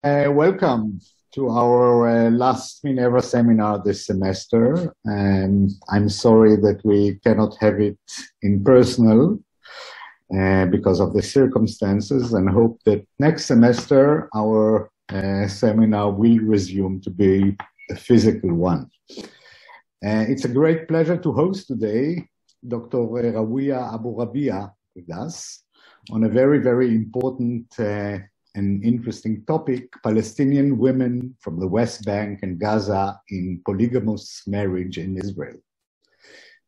Welcome to our last Minerva seminar this semester. And I'm sorry that we cannot have it in personal because of the circumstances, and hope that next semester our seminar will resume to be a physical one. It's a great pleasure to host today Dr. Rawia Aburabia with us on a very, very important and interesting topic: Palestinian women from the West Bank and Gaza in polygamous marriage in Israel.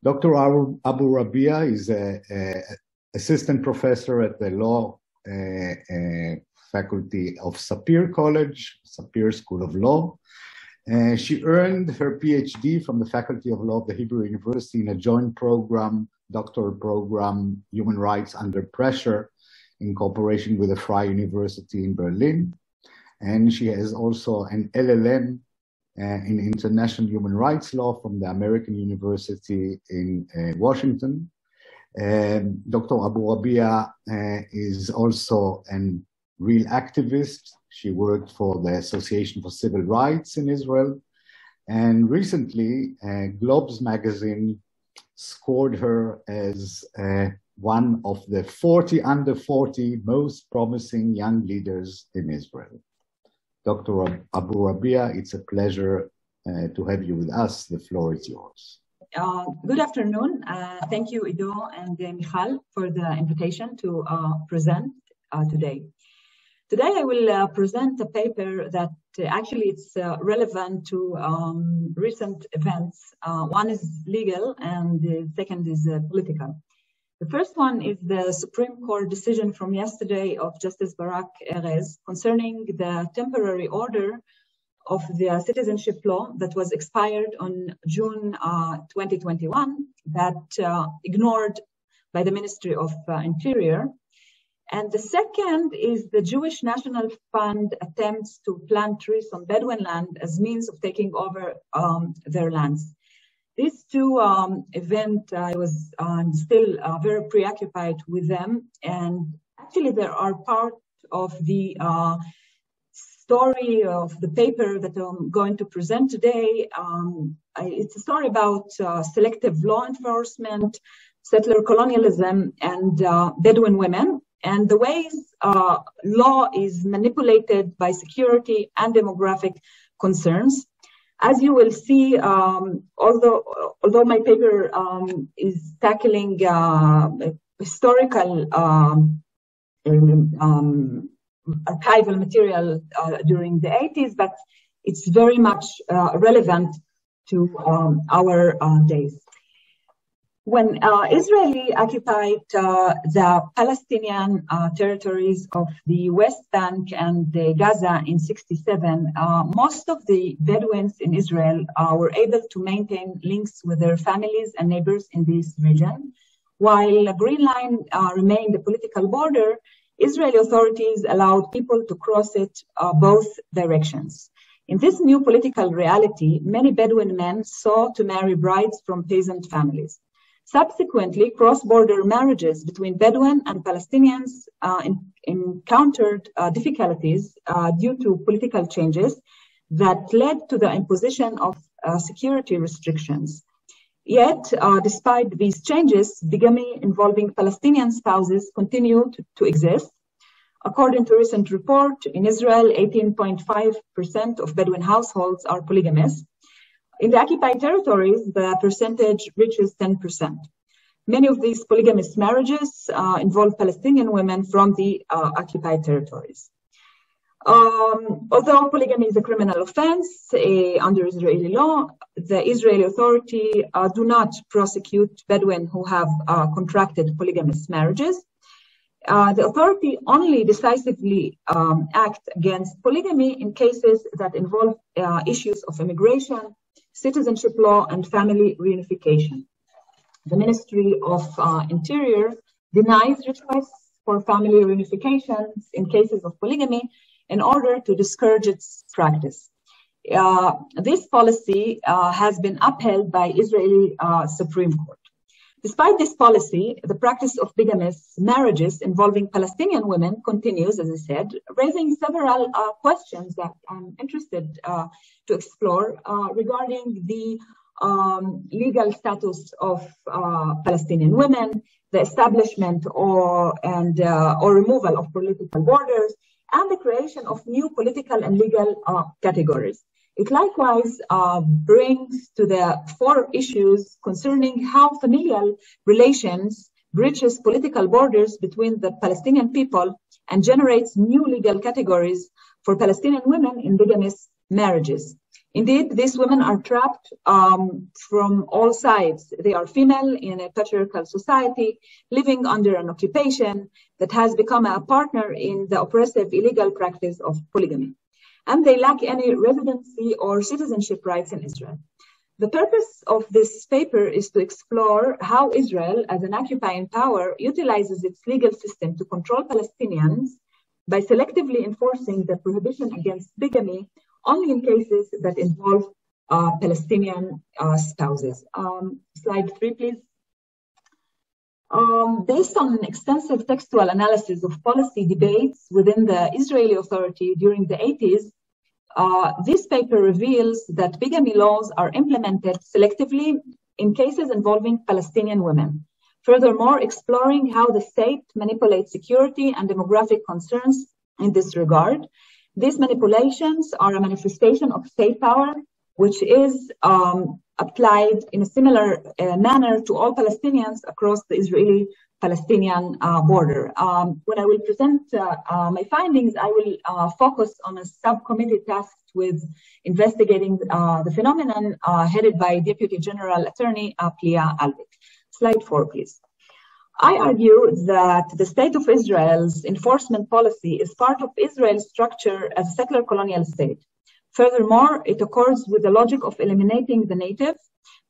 Dr. Aburabia is an assistant professor at the law faculty of Sapir College, Sapir School of Law. She earned her PhD from the Faculty of Law of the Hebrew University in a joint program, doctoral program, Human Rights Under Pressure, in cooperation with the Freie University in Berlin. And she has also an LLM in International Human Rights Law from the American University in Washington. Dr. Aburabia is also a real activist. She worked for the Association for Civil Rights in Israel. And recently, Globes magazine scored her as one of the 40 under 40 most promising young leaders in Israel. Dr. Aburabia, it's a pleasure to have you with us. The floor is yours. Good afternoon. Thank you, Ido and Michal, for the invitation to present today. Today, I will present a paper that actually it's relevant to recent events. One is legal and the second is political. The first one is the Supreme Court decision from yesterday of Justice Barak Erez concerning the temporary order of the citizenship law that was expired on June 2021 that ignored by the Ministry of Interior. And the second is the Jewish National Fund attempts to plant trees on Bedouin land as means of taking over their lands. These two events, I was still very preoccupied with them, and actually they are part of the story of the paper that I'm going to present today. It's a story about selective law enforcement, settler colonialism, and Bedouin women, and the ways law is manipulated by security and demographic concerns. As you will see, although my paper is tackling historical archival material during the 80s, but it's very much relevant to our days. When Israeli occupied the Palestinian territories of the West Bank and Gaza in '67, most of the Bedouins in Israel were able to maintain links with their families and neighbors in this region. While a green line remained the political border, Israeli authorities allowed people to cross it both directions. In this new political reality, many Bedouin men sought to marry brides from peasant families. Subsequently, cross-border marriages between Bedouin and Palestinians encountered difficulties due to political changes that led to the imposition of security restrictions. Yet, despite these changes, bigamy involving Palestinian spouses continued to exist. According to a recent report, in Israel, 18.5% of Bedouin households are polygamous. In the occupied territories, the percentage reaches 10%. Many of these polygamous marriages involve Palestinian women from the occupied territories. Although polygamy is a criminal offense under Israeli law, the Israeli authority do not prosecute Bedouin who have contracted polygamous marriages. The authority only decisively act against polygamy in cases that involve issues of immigration, citizenship law, and family reunification. The Ministry of Interior denies requests for family reunifications in cases of polygamy in order to discourage its practice. This policy has been upheld by Israeli Supreme Court. Despite this policy, the practice of bigamous marriages involving Palestinian women continues, as I said, raising several questions that I'm interested to explore regarding the legal status of Palestinian women, the establishment or removal of political borders, and the creation of new political and legal categories. It likewise brings to the fore issues concerning how familial relations breaches political borders between the Palestinian people and generates new legal categories for Palestinian women in bigamous marriages. Indeed, these women are trapped from all sides. They are female in a patriarchal society, living under an occupation that has become a partner in the oppressive illegal practice of polygamy. And they lack any residency or citizenship rights in Israel. The purpose of this paper is to explore how Israel, as an occupying power, utilizes its legal system to control Palestinians by selectively enforcing the prohibition against bigamy only in cases that involve Palestinian spouses. Slide 3, please. Based on an extensive textual analysis of policy debates within the Israeli Authority during the 80s, this paper reveals that bigamy laws are implemented selectively in cases involving Palestinian women. Furthermore, exploring how the state manipulates security and demographic concerns in this regard. These manipulations are a manifestation of state power, which is applied in a similar manner to all Palestinians across the Israeli-Palestinian border. When I will present my findings, I will focus on a subcommittee tasked with investigating the phenomenon headed by Deputy General Attorney Rawia Aburabia. Slide 4, please. I argue that the State of Israel's enforcement policy is part of Israel's structure as a secular colonial state. Furthermore, it accords with the logic of eliminating the native,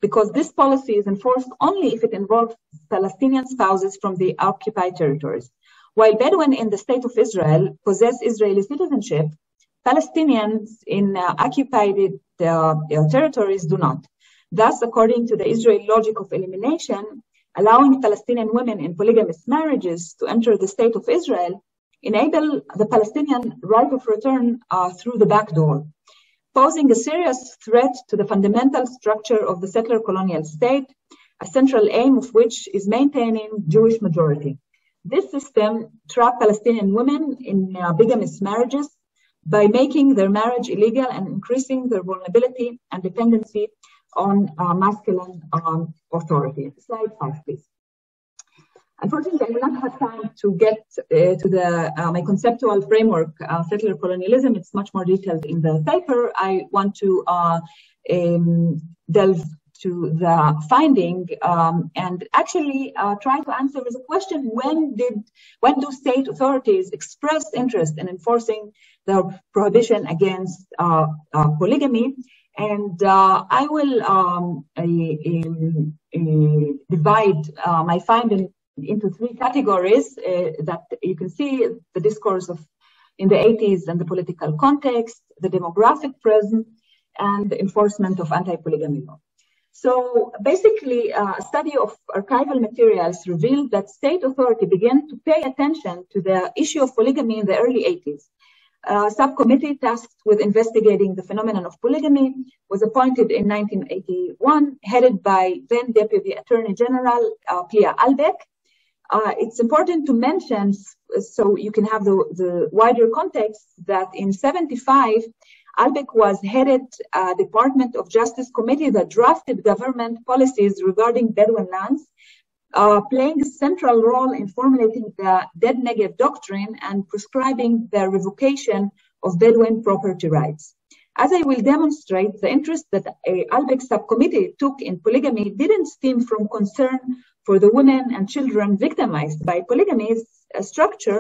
because this policy is enforced only if it involves Palestinian spouses from the occupied territories. While Bedouin in the State of Israel possess Israeli citizenship, Palestinians in occupied territories do not. Thus, according to the Israeli logic of elimination, allowing Palestinian women in polygamous marriages to enter the State of Israel enable the Palestinian right of return through the back door, posing a serious threat to the fundamental structure of the settler colonial state, a central aim of which is maintaining Jewish majority. This system traps Palestinian women in bigamous marriages by making their marriage illegal and increasing their vulnerability and dependency on masculine authority. Slide 5, please. Unfortunately, I will not have time to get to my conceptual framework, settler colonialism. It's much more detailed in the paper. I want to delve to the finding and actually try to answer the question: when do state authorities express interest in enforcing the prohibition against polygamy? And I will divide my finding into 3 categories that you can see: the discourse of in the 80s and the political context, the demographic present, and the enforcement of anti-polygamy law. So basically, a study of archival materials revealed that state authority began to pay attention to the issue of polygamy in the early 80s. A subcommittee tasked with investigating the phenomenon of polygamy was appointed in 1981, headed by then Deputy Attorney General Rawia Aburabia. It's important to mention, so you can have the wider context, that in 1975, Aburabia was headed a Department of Justice committee that drafted government policies regarding Bedouin lands, playing a central role in formulating the Dead Negev doctrine and prescribing the revocation of Bedouin property rights. As I will demonstrate, the interest that Aburabia subcommittee took in polygamy didn't stem from concern for the women and children victimized by polygamy's structure,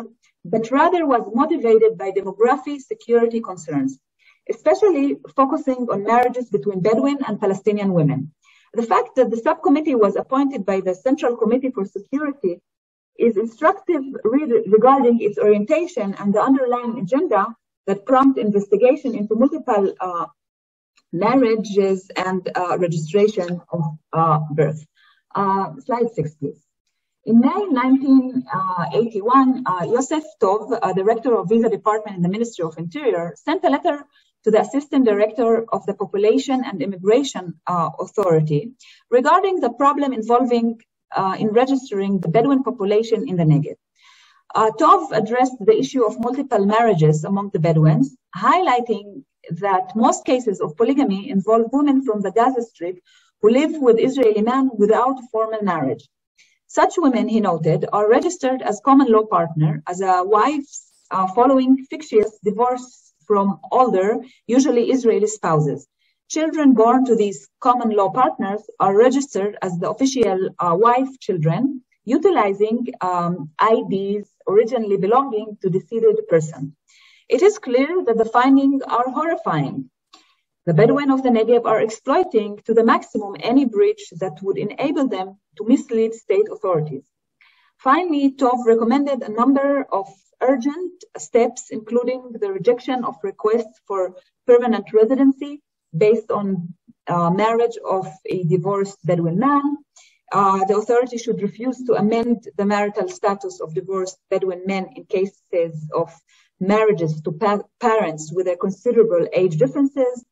but rather was motivated by demographic security concerns, especially focusing on marriages between Bedouin and Palestinian women. The fact that the subcommittee was appointed by the Central Committee for Security is instructive regarding its orientation and the underlying agenda that prompt investigation into multiple marriages and registration of birth. Slide 6, please. In May 1981, Yosef Tov, director of Visa Department in the Ministry of Interior, sent a letter to the Assistant Director of the Population and Immigration Authority regarding the problem involving in registering the Bedouin population in the Negev. Tov addressed the issue of multiple marriages among the Bedouins, highlighting that most cases of polygamy involve women from the Gaza Strip who live with Israeli men without formal marriage. Such women, he noted, are registered as common law partner, as a wives following fictitious divorce from older, usually Israeli spouses. Children born to these common law partners are registered as the official wife children, utilizing IDs originally belonging to the deceased person. It is clear that the findings are horrifying. The Bedouin of the Negev are exploiting to the maximum any breach that would enable them to mislead state authorities. Finally, Tov recommended a number of urgent steps, including the rejection of requests for permanent residency based on marriage of a divorced Bedouin man. The authority should refuse to amend the marital status of divorced Bedouin men in cases of marriages to parents with a considerable age differences.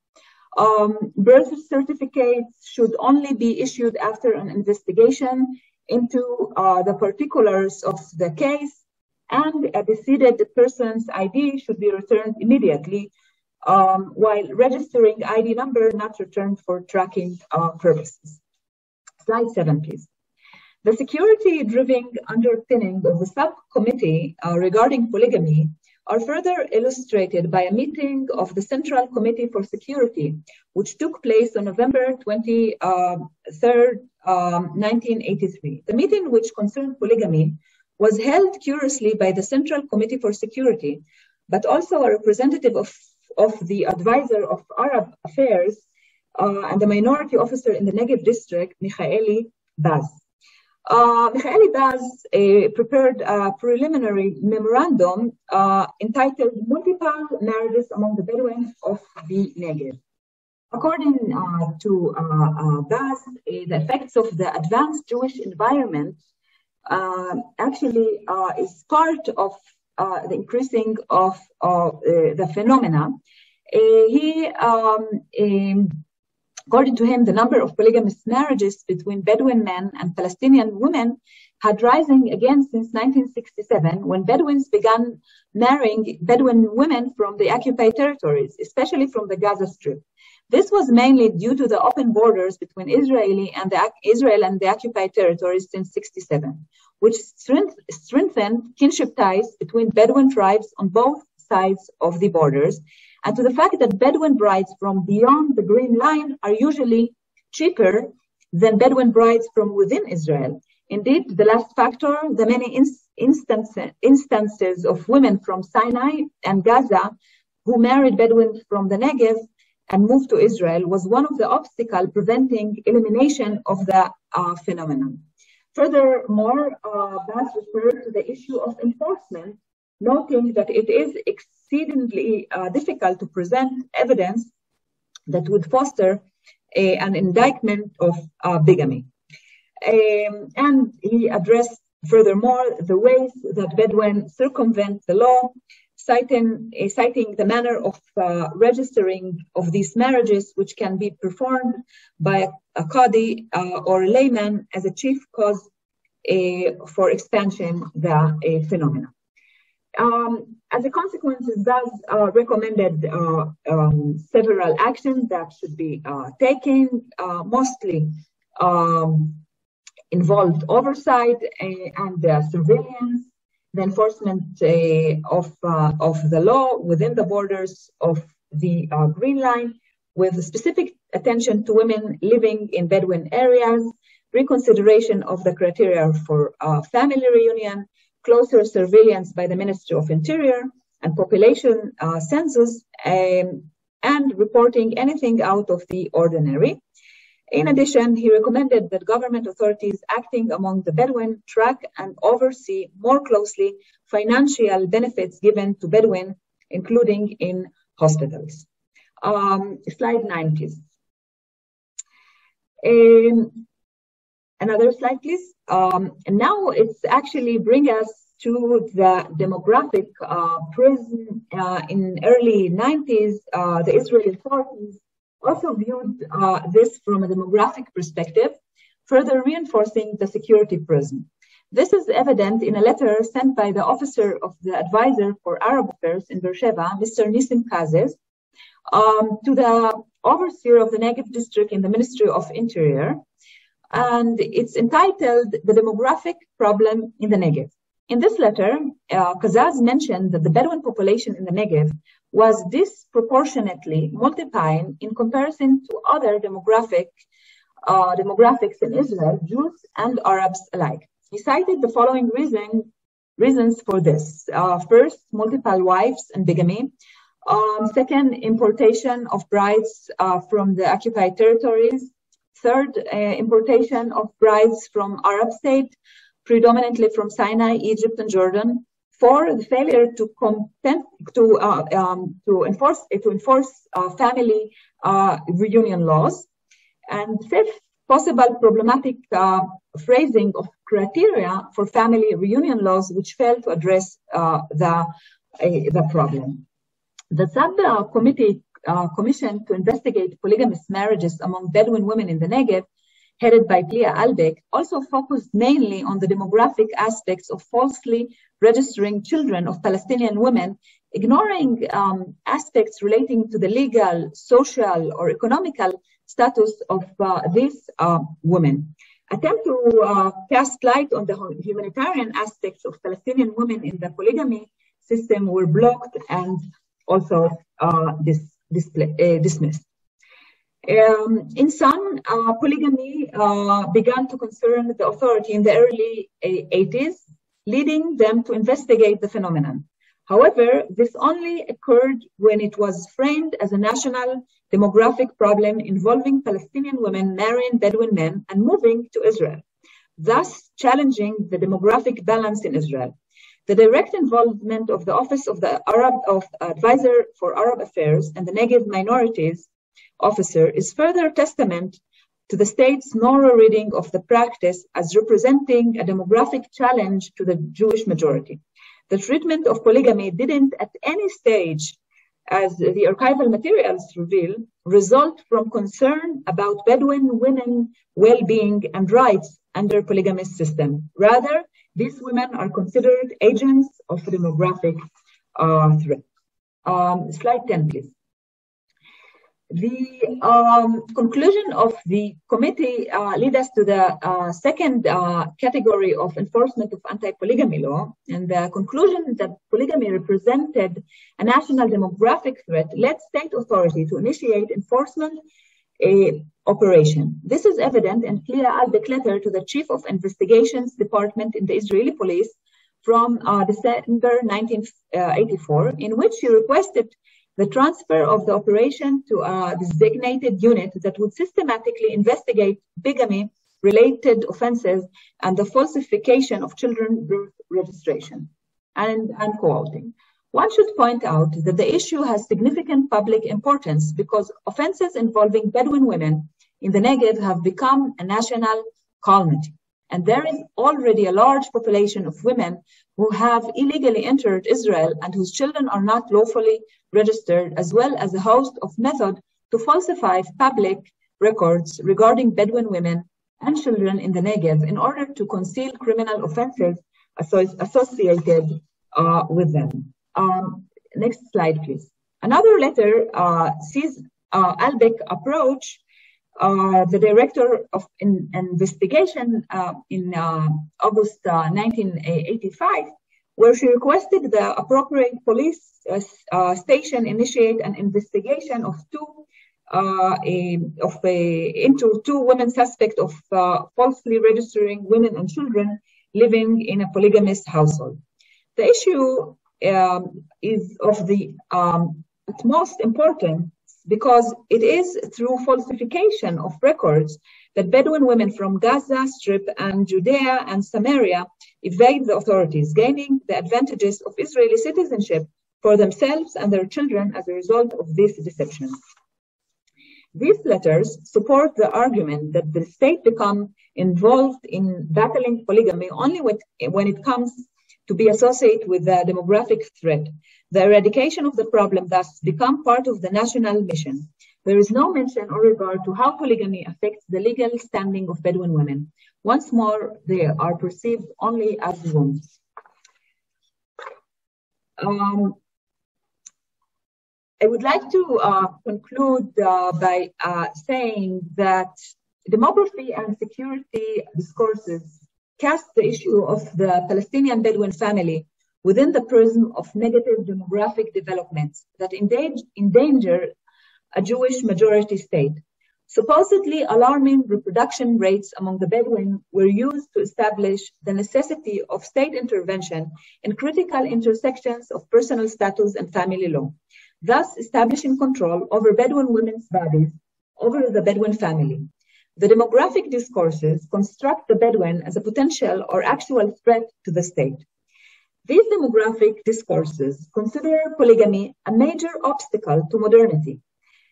Birth certificates should only be issued after an investigation into the particulars of the case, and a deceased person's ID should be returned immediately, while registering ID number not returned for tracking purposes. Slide 7, please. The security-driven underpinning of the subcommittee regarding polygamy are further illustrated by a meeting of the Central Committee for Security, which took place on November 23rd, 1983. The meeting, which concerned polygamy, was held curiously by the Central Committee for Security, but also a representative of the advisor of Arab Affairs and the minority officer in the Negev district, Michaeli Baz. Michaeli Baz prepared a preliminary memorandum entitled Multiple Marriages Among the Bedouins of the Negev. According to Baz, the effects of the advanced Jewish environment actually is part of the increasing of the phenomena. According to him, the number of polygamous marriages between Bedouin men and Palestinian women had risen again since 1967, when Bedouins began marrying Bedouin women from the occupied territories, especially from the Gaza Strip. This was mainly due to the open borders between Israel and the occupied territories since 1967, which strengthened kinship ties between Bedouin tribes on both sides of the borders, and to the fact that Bedouin brides from beyond the Green Line are usually cheaper than Bedouin brides from within Israel. Indeed, the last factor, the many instances of women from Sinai and Gaza who married Bedouins from the Negev and moved to Israel, was one of the obstacles preventing elimination of the phenomenon. Furthermore, Baz referred to the issue of enforcement, noting that it is exceedingly difficult to present evidence that would foster an indictment of bigamy. And he addressed furthermore the ways that Bedouin circumvent the law, citing the manner of registering of these marriages, which can be performed by a qadi or a layman as a chief cause for expansion the phenomena. As a consequence, Baz recommended several actions that should be taken, mostly involved oversight and surveillance, the enforcement of the law within the borders of the Green Line, with specific attention to women living in Bedouin areas, reconsideration of the criteria for family reunion, closer surveillance by the Ministry of Interior and population census, and reporting anything out of the ordinary. In addition, he recommended that government authorities acting among the Bedouin track and oversee more closely financial benefits given to Bedouin, including in hospitals. Slide 9, please. Another slide, please. And now it's actually bring us to the demographic prism in early 90s. The Israeli authorities also viewed this from a demographic perspective, further reinforcing the security prism. This is evident in a letter sent by the officer of the advisor for Arab affairs in Beersheba, Mr. Nissim Kazes, to the overseer of the Negev district in the Ministry of Interior. And it's entitled The Demographic Problem in the Negev. In this letter, Kazaz mentioned that the Bedouin population in the Negev was disproportionately multiplying in comparison to other demographics in Israel, Jews and Arabs alike. He cited the following reasons for this. First, multiple wives and bigamy. Second, importation of brides from the occupied territories. Third, importation of brides from Arab states, predominantly from Sinai, Egypt, and Jordan. Four, the failure to enforce family reunion laws. And fifth, possible problematic phrasing of criteria for family reunion laws, which failed to address the problem. The subcommittee commissioned to investigate polygamous marriages among Bedouin women in the Negev, headed by Lia Albeck, also focused mainly on the demographic aspects of falsely registering children of Palestinian women, ignoring aspects relating to the legal, social, or economical status of these women. Attempts to cast light on the humanitarian aspects of Palestinian women in the polygamy system were blocked and also dismissed. In sum, polygamy began to concern the authority in the early 80s, leading them to investigate the phenomenon. However, this only occurred when it was framed as a national demographic problem involving Palestinian women marrying Bedouin men and moving to Israel, thus challenging the demographic balance in Israel. The direct involvement of the Office of the Advisor for Arab Affairs and the Negev Minorities Officer is further testament to the state's narrow reading of the practice as representing a demographic challenge to the Jewish majority. The treatment of polygamy didn't at any stage, as the archival materials reveal, result from concern about Bedouin women well-being and rights under polygamous system. Rather, these women are considered agents of a demographic threat. Slide 10, please. The conclusion of the committee lead us to the second category of enforcement of anti-polygamy law. And the conclusion that polygamy represented a national demographic threat led state authority to initiate enforcement operation. This is evident in Lia Albeck letter to the Chief of Investigations Department in the Israeli Police from December 1984, in which she requested the transfer of the operation to a designated unit that would systematically investigate bigamy-related offenses and the falsification of children's birth registration. And I'm quoting. One should point out that the issue has significant public importance because offenses involving Bedouin women in the Negev have become a national calamity. And there is already a large population of women who have illegally entered Israel and whose children are not lawfully registered, as well as a host of methods to falsify public records regarding Bedouin women and children in the Negev in order to conceal criminal offenses associated with them. Next slide, please. Another letter sees Albeck approach the director of investigation in August 1985, where she requested the appropriate police station initiate an investigation of into two women suspect of falsely registering women and children living in a polygamous household. The issue is of the utmost importance because it is through falsification of records that Bedouin women from Gaza Strip and Judea and Samaria evade the authorities, gaining the advantages of Israeli citizenship for themselves and their children as a result of this deception. These letters support the argument that the state becomes involved in battling polygamy only when it comes to be associated with the demographic threat. The eradication of the problem thus becomes part of the national mission. There is no mention or regard to how polygamy affects the legal standing of Bedouin women. Once more, they are perceived only as wombs. I would like to conclude by saying that demography and security discourses cast the issue of the Palestinian Bedouin family within the prism of negative demographic developments that endanger a Jewish majority state. Supposedly alarming reproduction rates among the Bedouin were used to establish the necessity of state intervention in critical intersections of personal status and family law, thus establishing control over Bedouin women's bodies over the Bedouin family. The demographic discourses construct the Bedouin as a potential or actual threat to the state. These demographic discourses consider polygamy a major obstacle to modernity.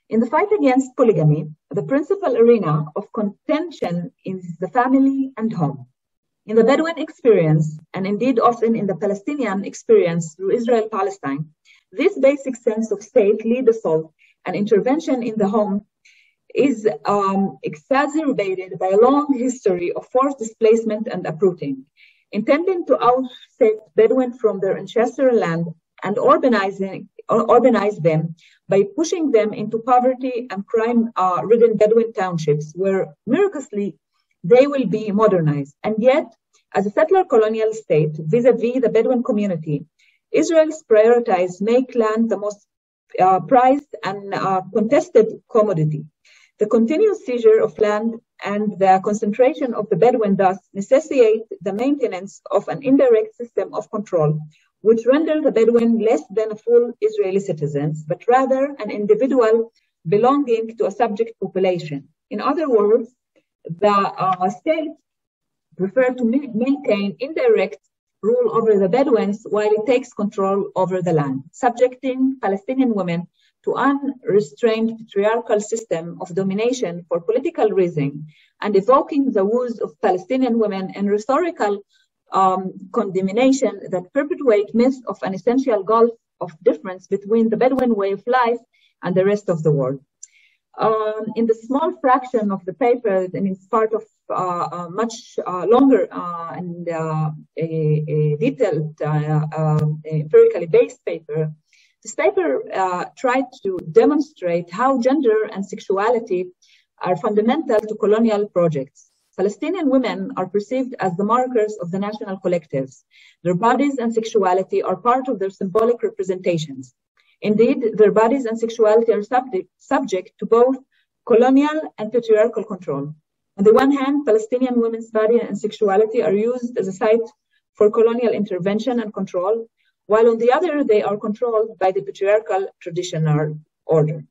In the fight against polygamy, the principal arena of contention is the family and home. In the Bedouin experience, and indeed often in the Palestinian experience through Israel-Palestine, this basic sense of state-led assault and intervention in the home is exacerbated by a long history of forced displacement and uprooting, intending to oust Bedouin from their ancestral land and urbanize them by pushing them into poverty and crime-ridden Bedouin townships, where miraculously they will be modernized. And yet, as a settler colonial state vis-a-vis the Bedouin community, Israel's prioritized make land the most prized and contested commodity. The continuous seizure of land and the concentration of the Bedouin thus necessitate the maintenance of an indirect system of control, which render the Bedouin less than a full Israeli citizens, but rather an individual belonging to a subject population. In other words, the state prefer to maintain indirect rule over the Bedouins while it takes control over the land, subjecting Palestinian women to unrestrained patriarchal system of domination for political reason, and evoking the woes of Palestinian women in rhetorical condemnation that perpetuate myths of an essential gulf of difference between the Bedouin way of life and the rest of the world. In the small fraction of the paper, and it's part of a much longer and a detailed, empirically based paper, this paper tried to demonstrate how gender and sexuality are fundamental to colonial projects. Palestinian women are perceived as the markers of the national collectives. Their bodies and sexuality are part of their symbolic representations. Indeed, their bodies and sexuality are subject to both colonial and patriarchal control. On the one hand, Palestinian women's body and sexuality are used as a site for colonial intervention and control, while on the other, they are controlled by the patriarchal traditional order.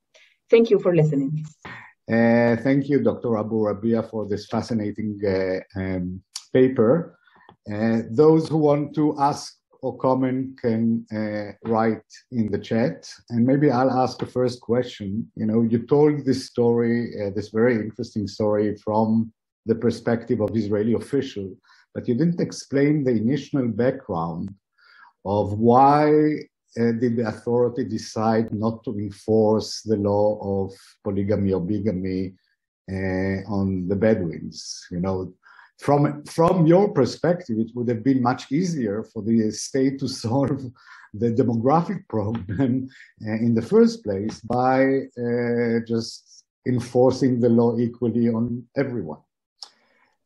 Thank you for listening. Thank you, Dr. Aburabia, for this fascinating paper. Those who want to ask or comment can write in the chat. And maybe I'll ask the first question. You know, you told this story, this very interesting story from the perspective of Israeli official, but you didn't explain the initial background of why did the authority decide not to enforce the law of polygamy or bigamy on the Bedouins. You know, from your perspective, it would have been much easier for the state to solve the demographic problem in the first place by just enforcing the law equally on everyone.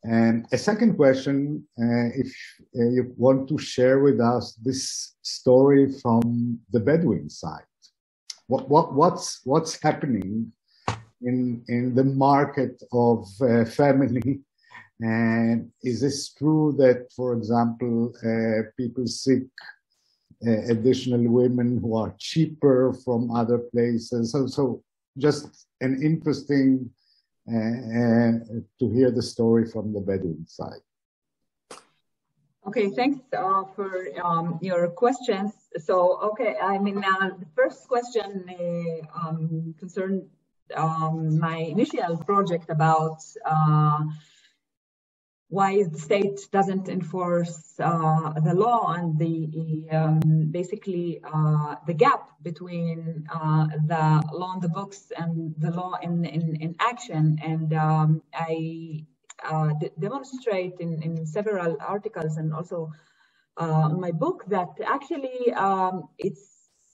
And a second question, if you want to share with us this story from the Bedouin side. What's happening in the market of family? And is this true that, for example, people seek additional women who are cheaper from other places? So just an interesting to hear the story from the Bedouin side. Okay, thanks for your questions. So, okay, I mean, the first question concerned my initial project about why the state doesn't enforce the law and basically the gap between the law in the books and the law in action. And I demonstrate in several articles and also in my book that actually it's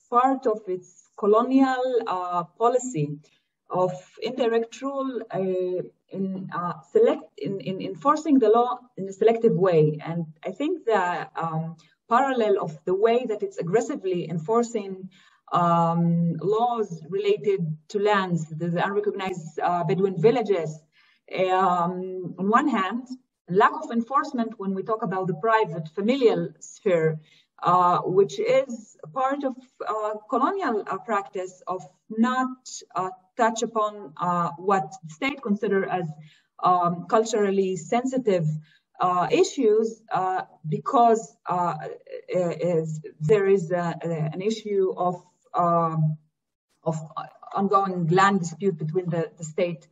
part of its colonial policy of indirect rule in enforcing the law in a selective way. And I think the parallel of the way that it's aggressively enforcing laws related to lands, the unrecognized Bedouin villages, on one hand, lack of enforcement when we talk about the private familial sphere, which is part of colonial practice of not touch upon what the state consider as culturally sensitive issues, because there is an issue of ongoing land dispute between the state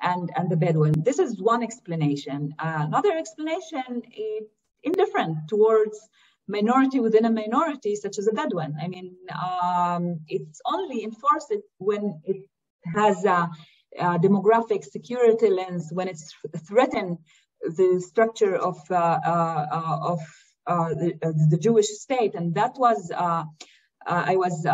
and the Bedouin. This is one explanation. Another explanation is indifferent towards minority within a minority, such as a Bedouin. I mean, it's only enforced when it has a demographic security lens, when it's threatened the structure of the Jewish state. And that was, I was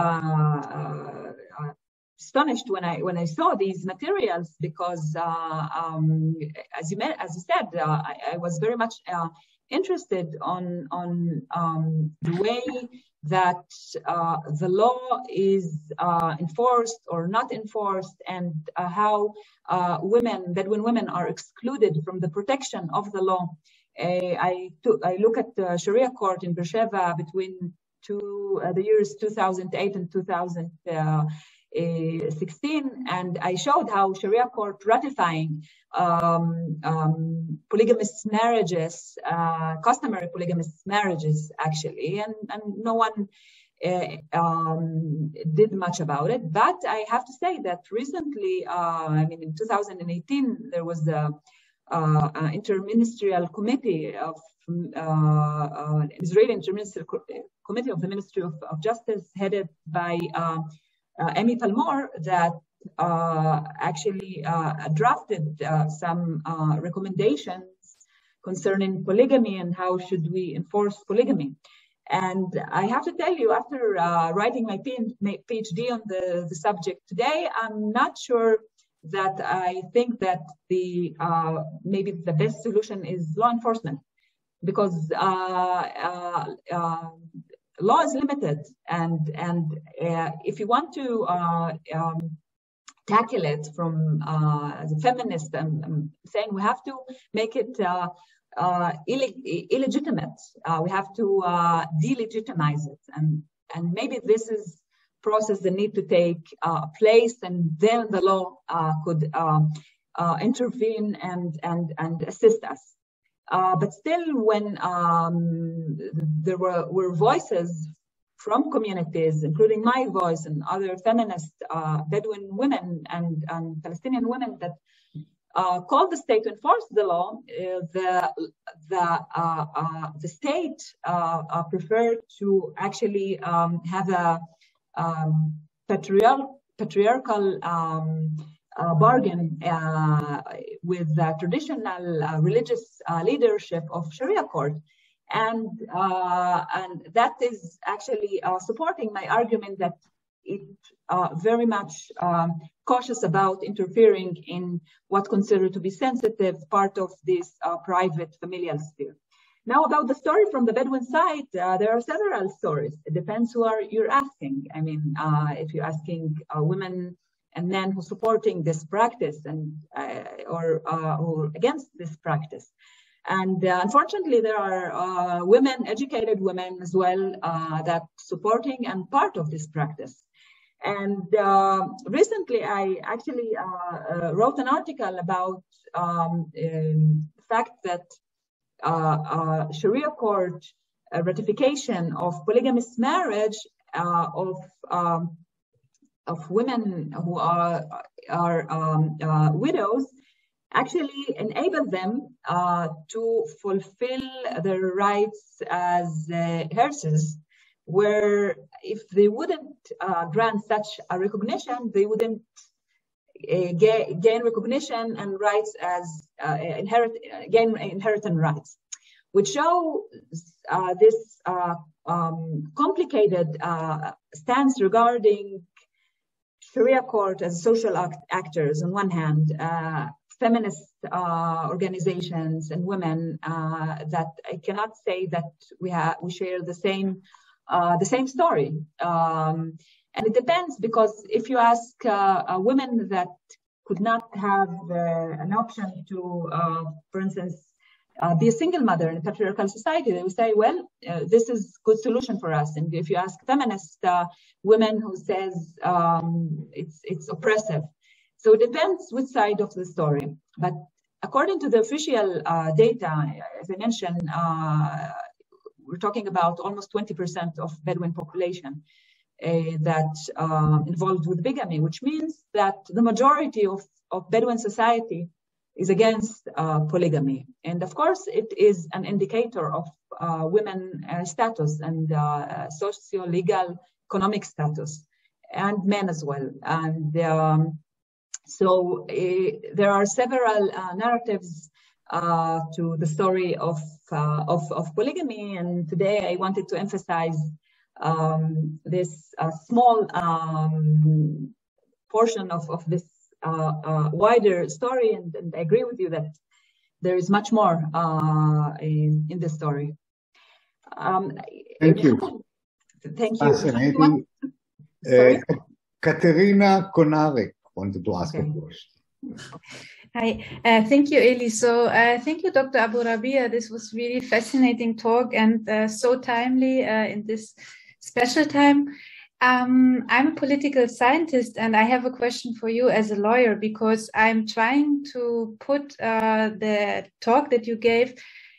astonished when I saw these materials, because as you said, I was very much interested on the way that the law is enforced or not enforced, and how Bedouin women are excluded from the protection of the law. I look at the Sharia court in Beersheba between the years 2008 and 2016, and I showed how Sharia court ratifying polygamous marriages, customary polygamous marriages actually, and no one did much about it. But I have to say that recently, I mean, in 2018, there was the interministerial committee of Israeli interministerial committee of the Ministry of Justice, headed by Amy Palmore, that actually drafted some recommendations concerning polygamy and how should we enforce polygamy. And I have to tell you, after writing my PhD on the subject today, I'm not sure that I think that maybe the best solution is law enforcement, because law is limited, and if you want to tackle it from as a feminist, I'm saying we have to make it illegitimate. We have to delegitimize it, and maybe this is process that need to take place, and then the law could intervene and assist us. But still, when there were voices from communities, including my voice and other feminist Bedouin women and Palestinian women, that called the state to enforce the law, the state preferred to actually have a patriarchal bargain with the traditional religious leadership of Sharia court, and that is actually supporting my argument that it very much cautious about interfering in what considered to be sensitive part of this private familial sphere. Now, about the story from the Bedouin side, there are several stories. It depends who you're asking. I mean, if you're asking women and men who are supporting this practice and or against this practice. And unfortunately, there are women, educated women as well, that supporting and part of this practice. And recently, I actually wrote an article about the fact that Sharia court ratification of polygamous marriage of of women who are widows actually enable them to fulfill their rights as heiresses, where if they wouldn't grant such a recognition, they wouldn't gain recognition and rights as inheritance rights, which show this complicated stance regarding Sharia court as social actors on one hand, feminist organizations and women that I cannot say that we share the same story. And it depends, because if you ask women that could not have an option to, for instance, be a single mother in a patriarchal society, they will say, well, this is a good solution for us. And if you ask feminist women who says it's oppressive. So it depends which side of the story. But according to the official data, as I mentioned, we're talking about almost 20% of Bedouin population that involved with bigamy, which means that the majority of Bedouin society is against polygamy. And of course, it is an indicator of women status and socio-legal economic status, and men as well. And so there are several narratives to the story of polygamy. And today I wanted to emphasize this small portion of this wider story, and I agree with you that there is much more in this story. Thank you. Thank you. Fascinating. Katerina Konarek wanted to ask a question. Hi, thank you, Eli. So thank you, Dr. Aburabia. This was really fascinating talk and so timely in this special time. I'm a political scientist, and I have a question for you as a lawyer, because I'm trying to put the talk that you gave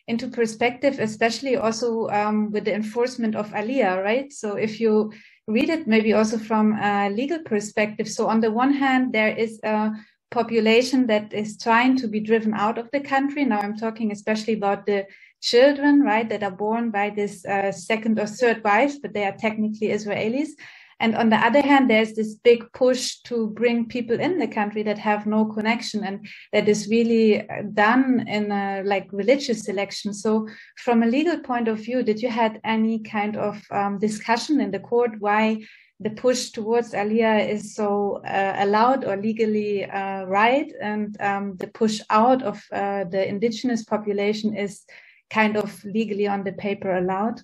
into perspective, especially also with the enforcement of Aliyah, right? So if you read it maybe also from a legal perspective. So on the one hand, there is a population that is trying to be driven out of the country. Now I'm talking especially about the children, right, that are born by this second or third wife, but they are technically Israelis. And on the other hand, there's this big push to bring people in the country that have no connection, and that is really done in a like religious selection. So from a legal point of view, did you had any kind of discussion in the court why the push towards Aliyah is so allowed or legally right, and the push out of the indigenous population is kind of legally on the paper allowed?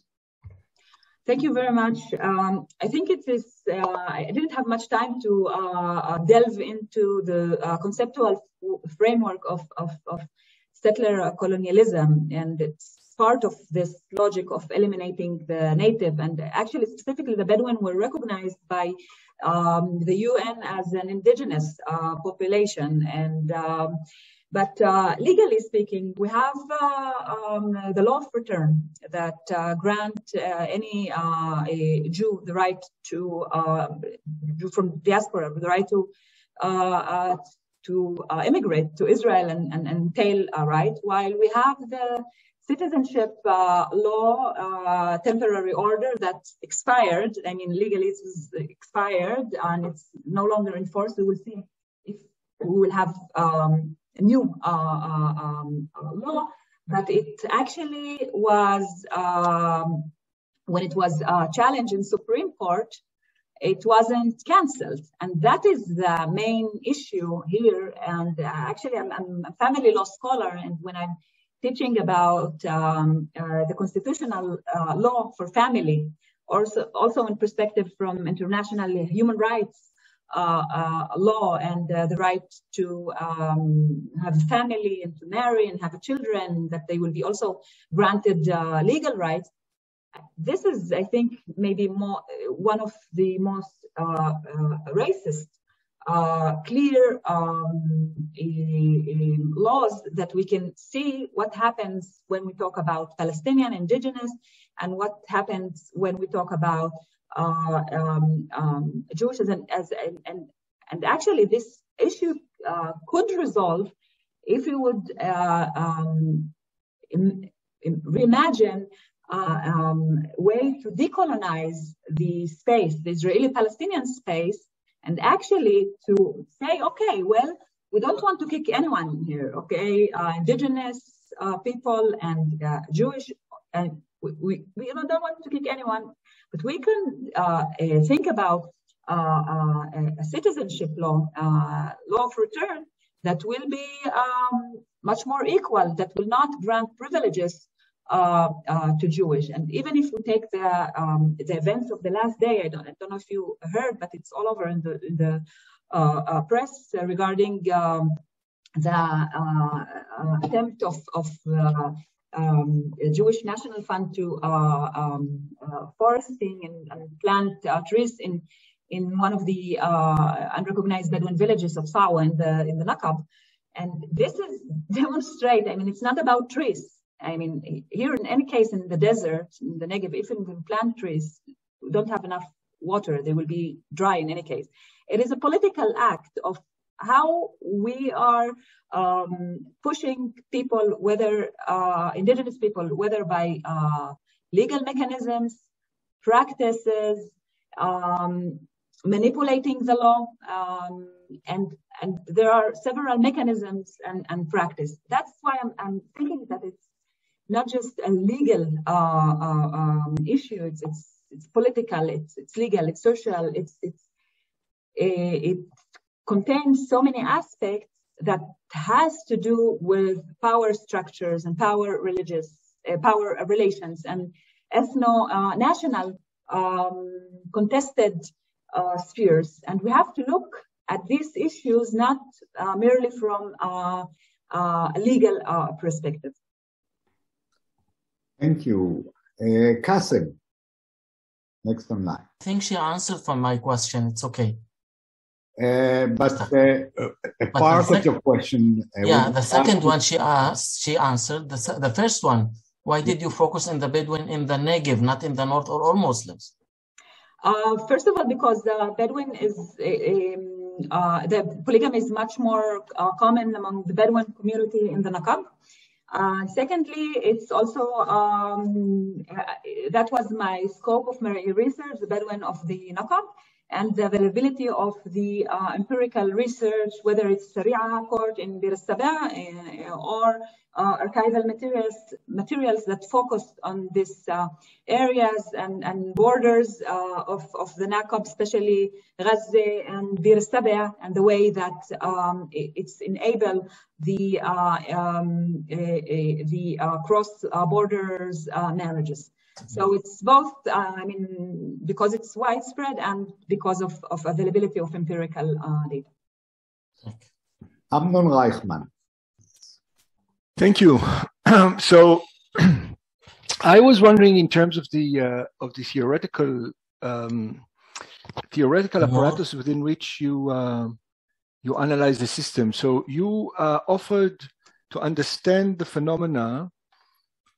Thank you very much. I think it is, I didn't have much time to delve into the conceptual framework of settler colonialism, and it's part of this logic of eliminating the native. And actually, specifically, the Bedouin were recognized by the UN as an indigenous population. And but legally speaking, we have the law of return that grant any Jew the right to Jew from diaspora, the right to immigrate to Israel and entail a right, while we have the citizenship law temporary order that expired. I mean, legally it was expired and it's no longer enforced. We will see if we will have a new law, but it actually was, when it was challenged in Supreme Court, it wasn't cancelled. And that is the main issue here. And actually, I'm a family law scholar, and when I'm teaching about the constitutional law for family, also in perspective from international human rights law and the right to have a family and to marry and have children, that they will be also granted legal rights. This is, I think, maybe one of the most racist clear laws that we can see what happens when we talk about Palestinian, indigenous, and what happens when we talk about Jewish and actually this issue could resolve if we would reimagine way to decolonize the space, the Israeli-Palestinian space, and actually to say, okay, well, we don't want to kick anyone here, okay? Indigenous people and Jewish, and we don't want to kick anyone, but we can think about a citizenship law, law of return that will be much more equal, that will not grant privileges to Jewish. And even if we take the events of the last day, I don't know if you heard, but it's all over in the press regarding the attempt of Jewish National Fund to foresting and plant trees in one of the unrecognized Bedouin villages of Sawa in the Nakab. And this is demonstrate, I mean, it's not about trees. I mean, here in any case in the desert, in the Negev, if we plant trees, we don't have enough water, they will be dry in any case. It is a political act of how we are pushing people, whether indigenous people, whether by legal mechanisms, practices, manipulating the law, and there are several mechanisms and practice. That's why I'm thinking that it's not just a legal issue. It's political. It's legal. It's social. It contains so many aspects that has to do with power structures and power relations and ethno-national contested spheres. And we have to look at these issues not merely from a legal perspective. Thank you. Kasim, next on line. I think she answered for my question. It's okay. But part of your question. The second one she answered. The first one, why did you focus on the Bedouin in the Negev, not in the north or all Muslims? First of all, because the Bedouin is, the polygamy is much more common among the Bedouin community in the Nakab. Secondly, it's also, that was my scope of my research, the Bedouin of the Nakab, and the availability of the empirical research, whether it's Sharia court in Bir Sabah or archival materials that focused on these areas and borders of the Nakab, especially Gaza and Bir Sabah, and the way that it's enabled the cross borders marriages. So it's both, I mean, because it's widespread and because of availability of empirical data. Amnon Reichman. Thank you. So I was wondering, in terms of the theoretical apparatus within which you analyze the system. So you offered to understand the phenomena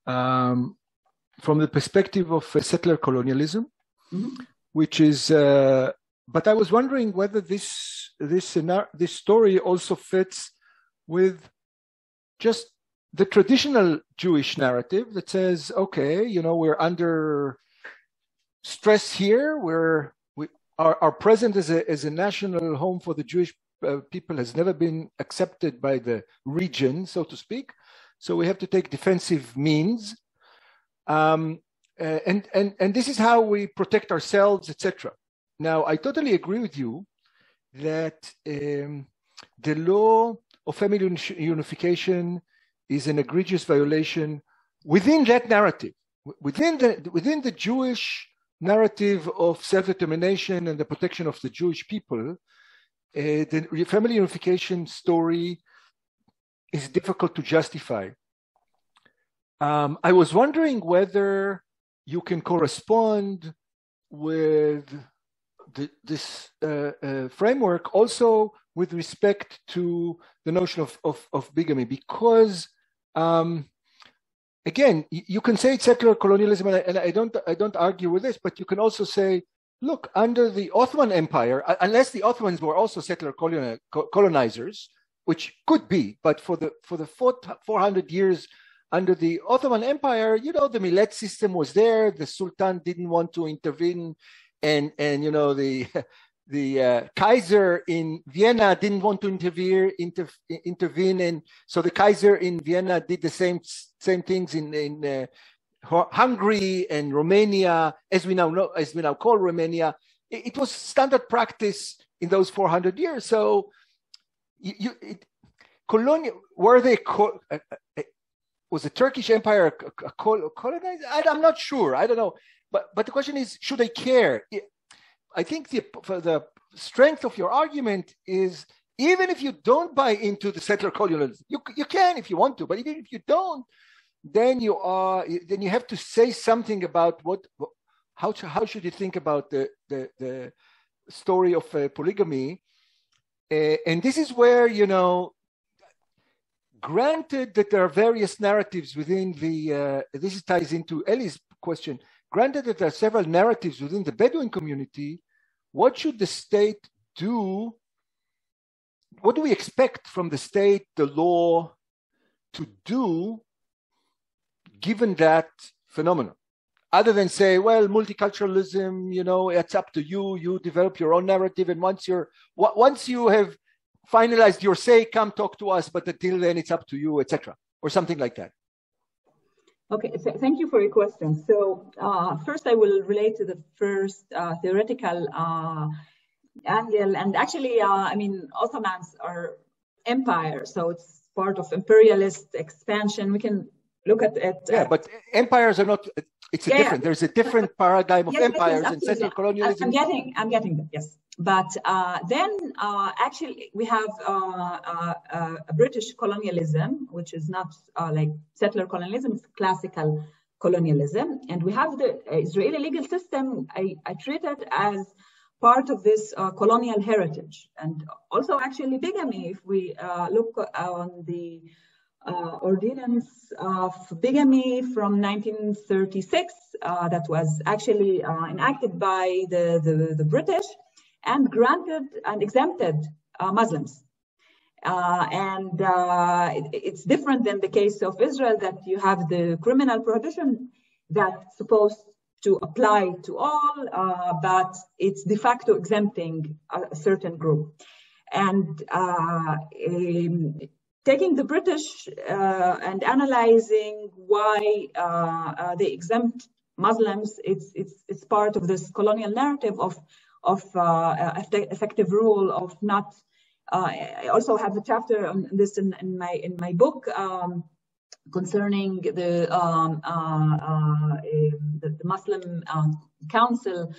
from the perspective of settler colonialism, which is. But I was wondering whether this story also fits with just the traditional Jewish narrative that says, okay, we're under stress here. Our present as a national home for the Jewish people has never been accepted by the region, so to speak. So we have to take defensive means. And this is how we protect ourselves, etc. Now, I totally agree with you that the law of family unification is an egregious violation within that narrative, within the Jewish narrative of self-determination and the protection of the Jewish people. The family unification story is difficult to justify. I was wondering whether you can correspond with this framework also with respect to the notion of bigamy, because again, you can say it's secular colonialism, and I don't argue with this, but you can also say, look, under the Ottoman Empire, unless the Ottomans were also secular colonizers, which could be, but for the 400 years under the Ottoman Empire, you know, the millet system was there. The Sultan didn't want to intervene, and you know, the Kaiser in Vienna didn't want to intervene, and so the Kaiser in Vienna did the same things in Hungary and Romania, as we now call Romania. It was standard practice in those 400 years. So, was the Turkish Empire colonized? I'm not sure. I don't know. But the question is, should they care? I think the strength of your argument is, even if you don't buy into the settler colonialism, you can if you want to, but even if you don't, then you have to say something about how should you think about the story of polygamy, and this is where, you know, granted that there are various narratives within this ties into Ellie's question. Granted that there are several narratives within the Bedouin community, what should the state do? What do we expect from the state, the law, to do given that phenomenon? Other than say, well, multiculturalism, you know, it's up to you. You develop your own narrative, and once you have finalized your say, come talk to us. But until then, it's up to you, etc., or something like that. Okay, thank you for your question. So first, I will relate to the first theoretical angle. And actually, I mean, Ottomans are empire, so it's part of imperialist expansion. We can look at it. Yeah, but empires are not. It's different. There's a different paradigm of empires and settler colonialism. I'm getting that. Yes. But then actually we have a British colonialism, which is not like settler colonialism, it's classical colonialism. And we have the Israeli legal system I treat it as part of this colonial heritage. And also actually bigamy, if we look on the ordinance of bigamy from 1936, that was actually enacted by the British, and granted and exempted Muslims. It's different than the case of Israel, that you have the criminal prohibition that's supposed to apply to all, but it's de facto exempting a certain group. And taking the British and analyzing why they exempt Muslims, it's part of this colonial narrative of effective rule of not. I also have a chapter on this in my book concerning the Muslim Council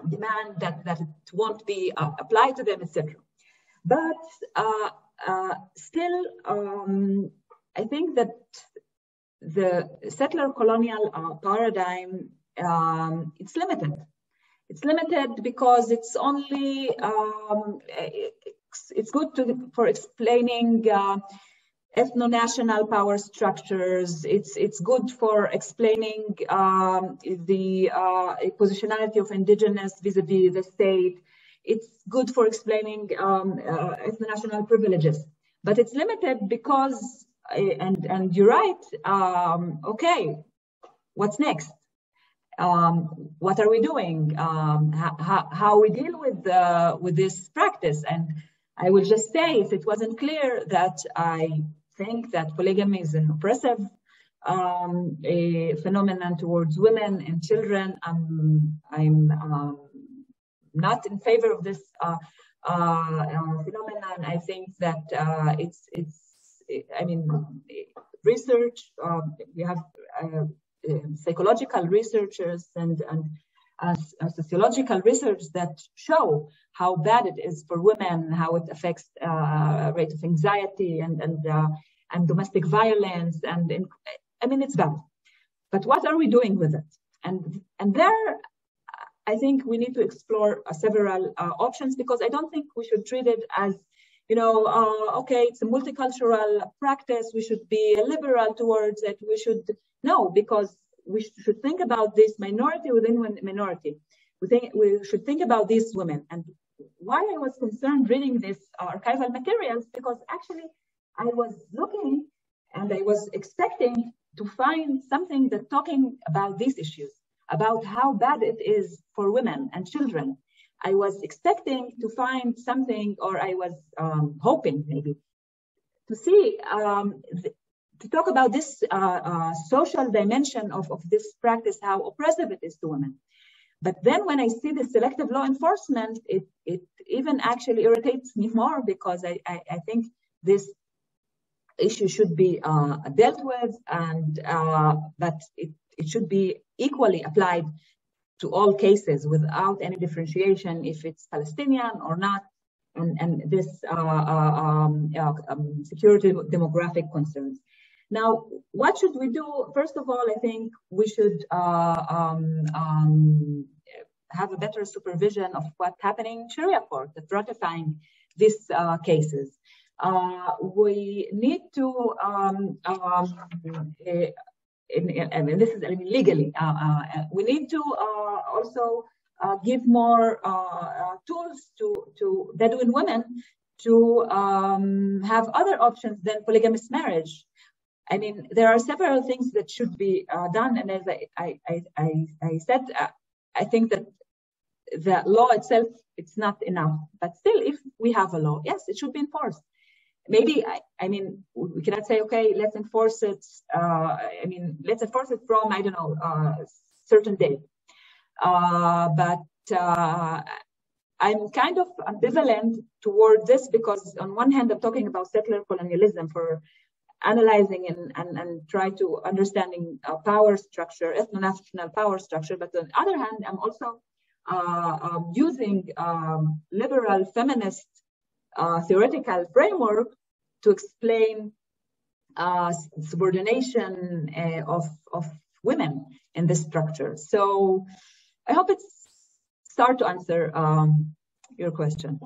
demand that it won't be applied to them, etc. But still, I think that the settler colonial paradigm, it's limited. It's limited because it's only, it's good for explaining ethno-national power structures. It's good for explaining the positionality of indigenous vis-a-vis the state. It's good for explaining ethno-national privileges. But it's limited because, and you're right, okay, what's next? What are we doing? How we deal with this practice? And I will just say, if it wasn't clear, that I think that polygamy is an oppressive phenomenon towards women and children. I'm not in favor of this phenomenon. I think that I mean, research. We have psychological researchers and sociological research that show how bad it is for women, how it affects rate of anxiety and domestic violence, I mean, it's bad. But what are we doing with it? And there, I think we need to explore several options, because I don't think we should treat it as, okay, it's a multicultural practice, we should be liberal towards it. No, because we should think about this minority within minority. We should think about these women. And why I was concerned reading this archival materials, because actually I was looking and I was expecting to find something that talking about these issues, about how bad it is for women and children. I was expecting to find something, or I was hoping maybe to see, to talk about this social dimension of this practice, how oppressive it is to women. But then when I see the selective law enforcement, it even actually irritates me more, because I think this issue should be dealt with, and but it should be equally applied to all cases without any differentiation if it's Palestinian or not, and this security demographic concerns. Now, what should we do? First of all, I think we should have a better supervision of what's happening in Sharia court, that's ratifying these cases. We need to, and this is legally, we need to also give more tools to Bedouin women to have other options than polygamous marriage. I mean, there are several things that should be done, and as I said, I think that the law itself, it's not enough. But still, if we have a law, yes, it should be enforced. Maybe, I mean, we cannot say, okay, let's enforce it. Let's enforce it from, I don't know, certain date. But I'm kind of ambivalent toward this, because on one hand, I'm talking about settler colonialism for analyzing and try to understanding power structure, ethno-national power structure. But on the other hand, I'm also using liberal feminist theoretical framework to explain subordination of women in this structure. So I hope it's start to answer your question.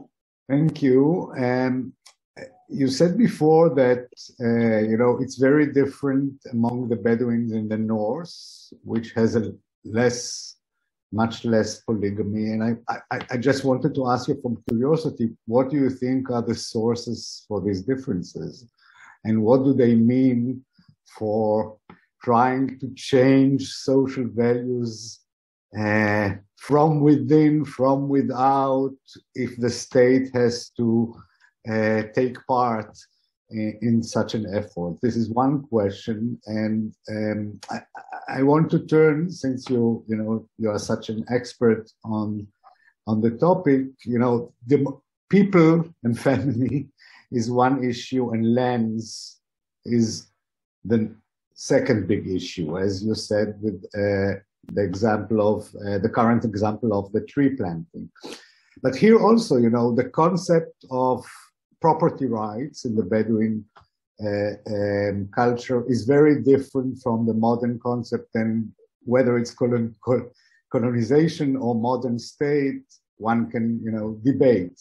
Thank you. You said before that it's very different among the Bedouins in the north, which has a much less polygamy. And I just wanted to ask you from curiosity, what do you think are the sources for these differences? And what do they mean for trying to change social values from within, from without, if the state has to take part in such an effort? This is one question, and I want to turn, since you are such an expert on the topic. The people and family is one issue, and lands is the second big issue, as you said, with the example of the current example of the tree planting. But here also, the concept of property rights in the Bedouin culture is very different from the modern concept, and whether it's colonization or modern state, one can, debate.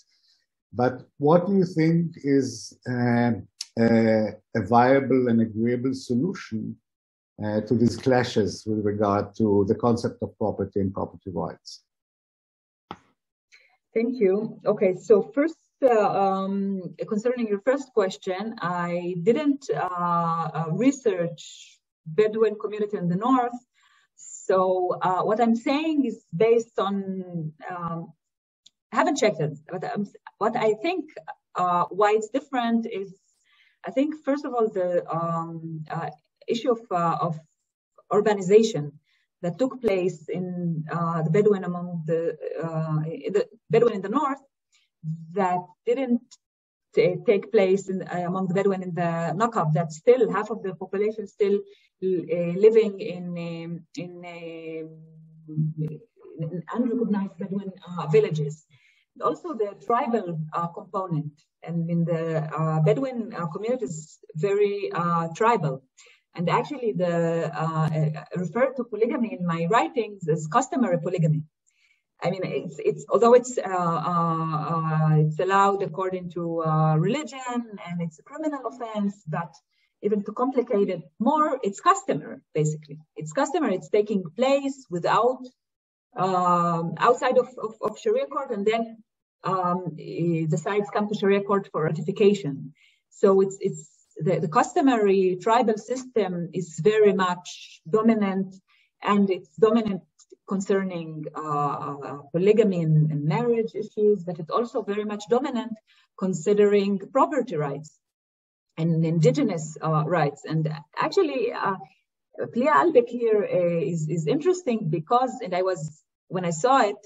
But what do you think is a viable and agreeable solution to these clashes with regard to the concept of property and property rights? Thank you. Okay, so first, concerning your first question, I didn't research Bedouin community in the north. So what I'm saying is based on, I haven't checked it, but what I think why it's different is, I think, first of all, the issue of urbanization that took place in the Bedouin among the Bedouin in the north, that didn't take place among the Bedouin in the Nakab. That still half of the population still living in unrecognized Bedouin villages. Also the tribal component, and in the Bedouin community is very tribal. And actually, I refer to polygamy in my writings as customary polygamy. I mean, it's although it's allowed according to religion and it's a criminal offense, but even to complicate it more, it's customary, basically. It's customary, it's taking place without, outside of Sharia court, and then the sides come to Sharia court for ratification. So it's the customary tribal system is very much dominant, and it's dominant concerning polygamy and marriage issues, but it's also very much dominant considering property rights and indigenous rights. And actually, Plia Albeck here is interesting because, and when I saw it,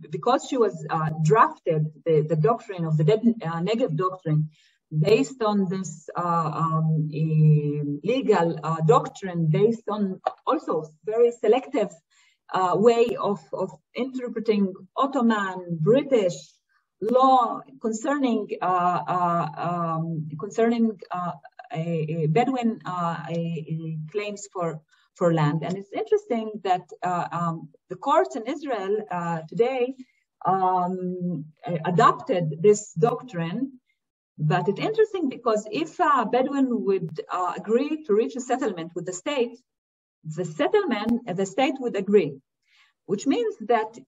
because she was drafted the doctrine of the Negev doctrine based on this legal doctrine, based on also very selective way of interpreting Ottoman, British law concerning Bedouin claims for land. And it's interesting that the courts in Israel today adopted this doctrine. But it's interesting because if a Bedouin would agree to reach a settlement with the state would agree, which means that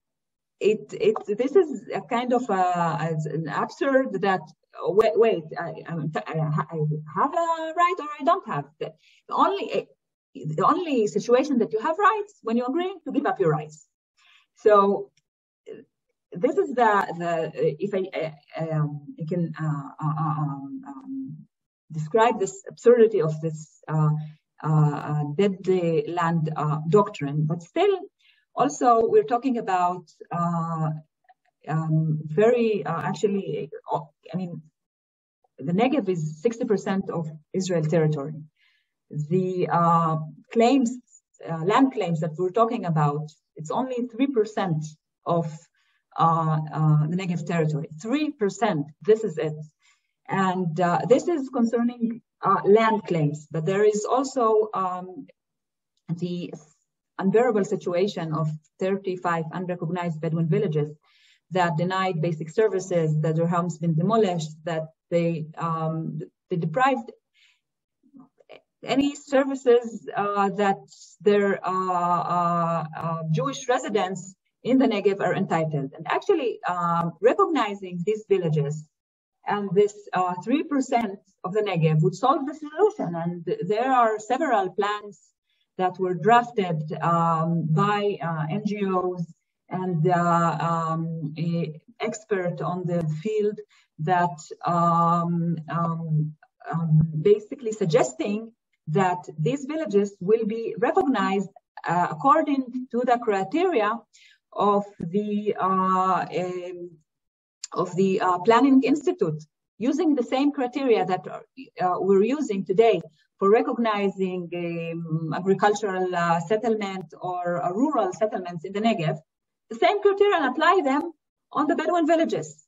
this is a kind of an absurd that wait, I have a right or I don't have. The only situation that you have rights when you agree to give up your rights. So this is if I can describe this absurdity of this dead land doctrine, but still, also we're talking about actually, I mean, the Negev is 60% of Israel territory. The land claims that we're talking about, it's only 3% of the Negev territory. 3%, this is it. And this is concerning land claims, but there is also the unbearable situation of 35 unrecognized Bedouin villages that denied basic services, that their homes been demolished, that they deprived any services that their Jewish residents in the Negev are entitled. And actually recognizing these villages and this 3% of the Negev would solve the solution. And there are several plans that were drafted by NGOs and expert on the field that basically suggesting that these villages will be recognized according to the criteria of the Planning Institute, using the same criteria that we're using today for recognizing agricultural settlement or rural settlements in the Negev. The same criteria, and apply them on the Bedouin villages.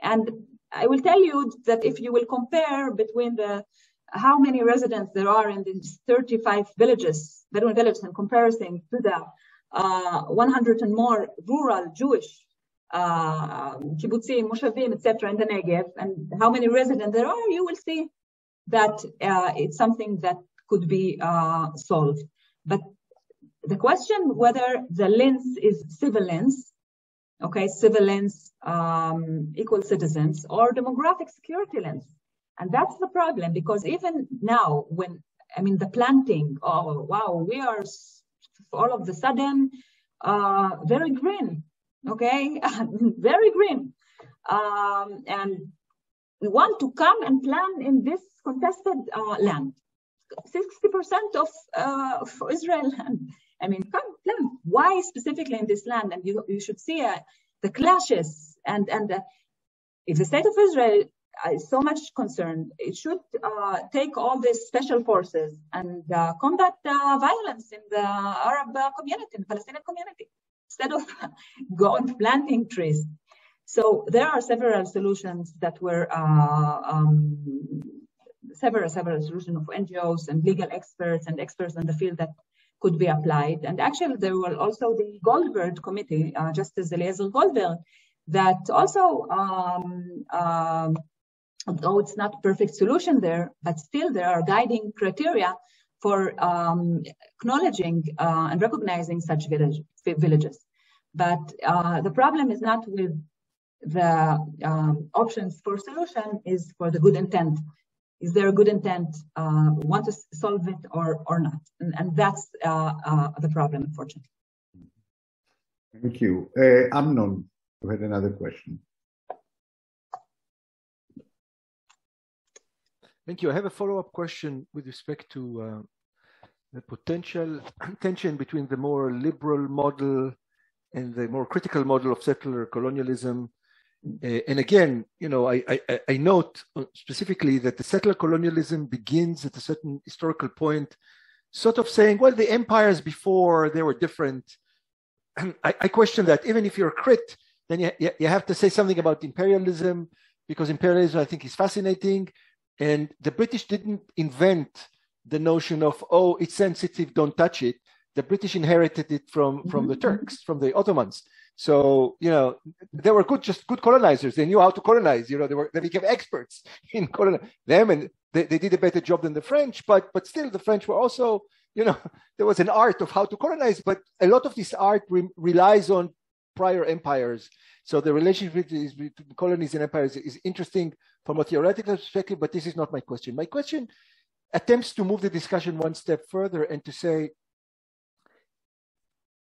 And I will tell you that if you will compare between how many residents there are in these 35 villages, Bedouin villages, in comparison to the 100 and more rural Jewish kibbutzim, moshavim, etc. in the Negev, and how many residents there are, you will see that it's something that could be solved. But the question whether the lens is civil lens, okay, civil lens, equal citizens, or demographic security lens. And that's the problem, because even now, when, I mean, the planting, oh, wow, we are all of a sudden very green, okay, very green. And we want to come and plan in this contested land. 60% of Israel land. I mean, come plan. Why specifically in this land? And you should see the clashes. And if the state of Israel is so much concerned, it should take all these special forces and combat violence in the Arab community, in the Palestinian community, instead of going planting trees. So there are several solutions that were several solutions of NGOs and legal experts and experts in the field that could be applied. And actually, there were also the Goldberg Committee, Justice Eliezer Goldberg, that also, although it's not a perfect solution there, but still there are guiding criteria for acknowledging and recognizing such villages. But the problem is not with the options for solution, is for the good intent. Is there a good intent, want to solve it or not? And that's the problem, unfortunately. Thank you. Amnon, you had another question. Thank you. I have a follow-up question with respect to the potential tension between the more liberal model and the more critical model of settler colonialism. And again, you know, I note specifically that the settler colonialism begins at a certain historical point, sort of saying, well, the empires before, they were different. I question that. Even if you're a crit, then you have to say something about imperialism, because imperialism, I think, is fascinating. And the British didn't invent the notion of, oh, it's sensitive, don't touch it. The British inherited it from the Turks, from the Ottomans. So, you know, they were just good colonizers. They knew how to colonize. You know, they became experts in colonizing them, and they did a better job than the French. But still, the French were also, you know, there was an art of how to colonize. But a lot of this art relies on prior empires. So the relationship between colonies and empires is interesting from a theoretical perspective. But this is not my question. My question attempts to move the discussion one step further and to say,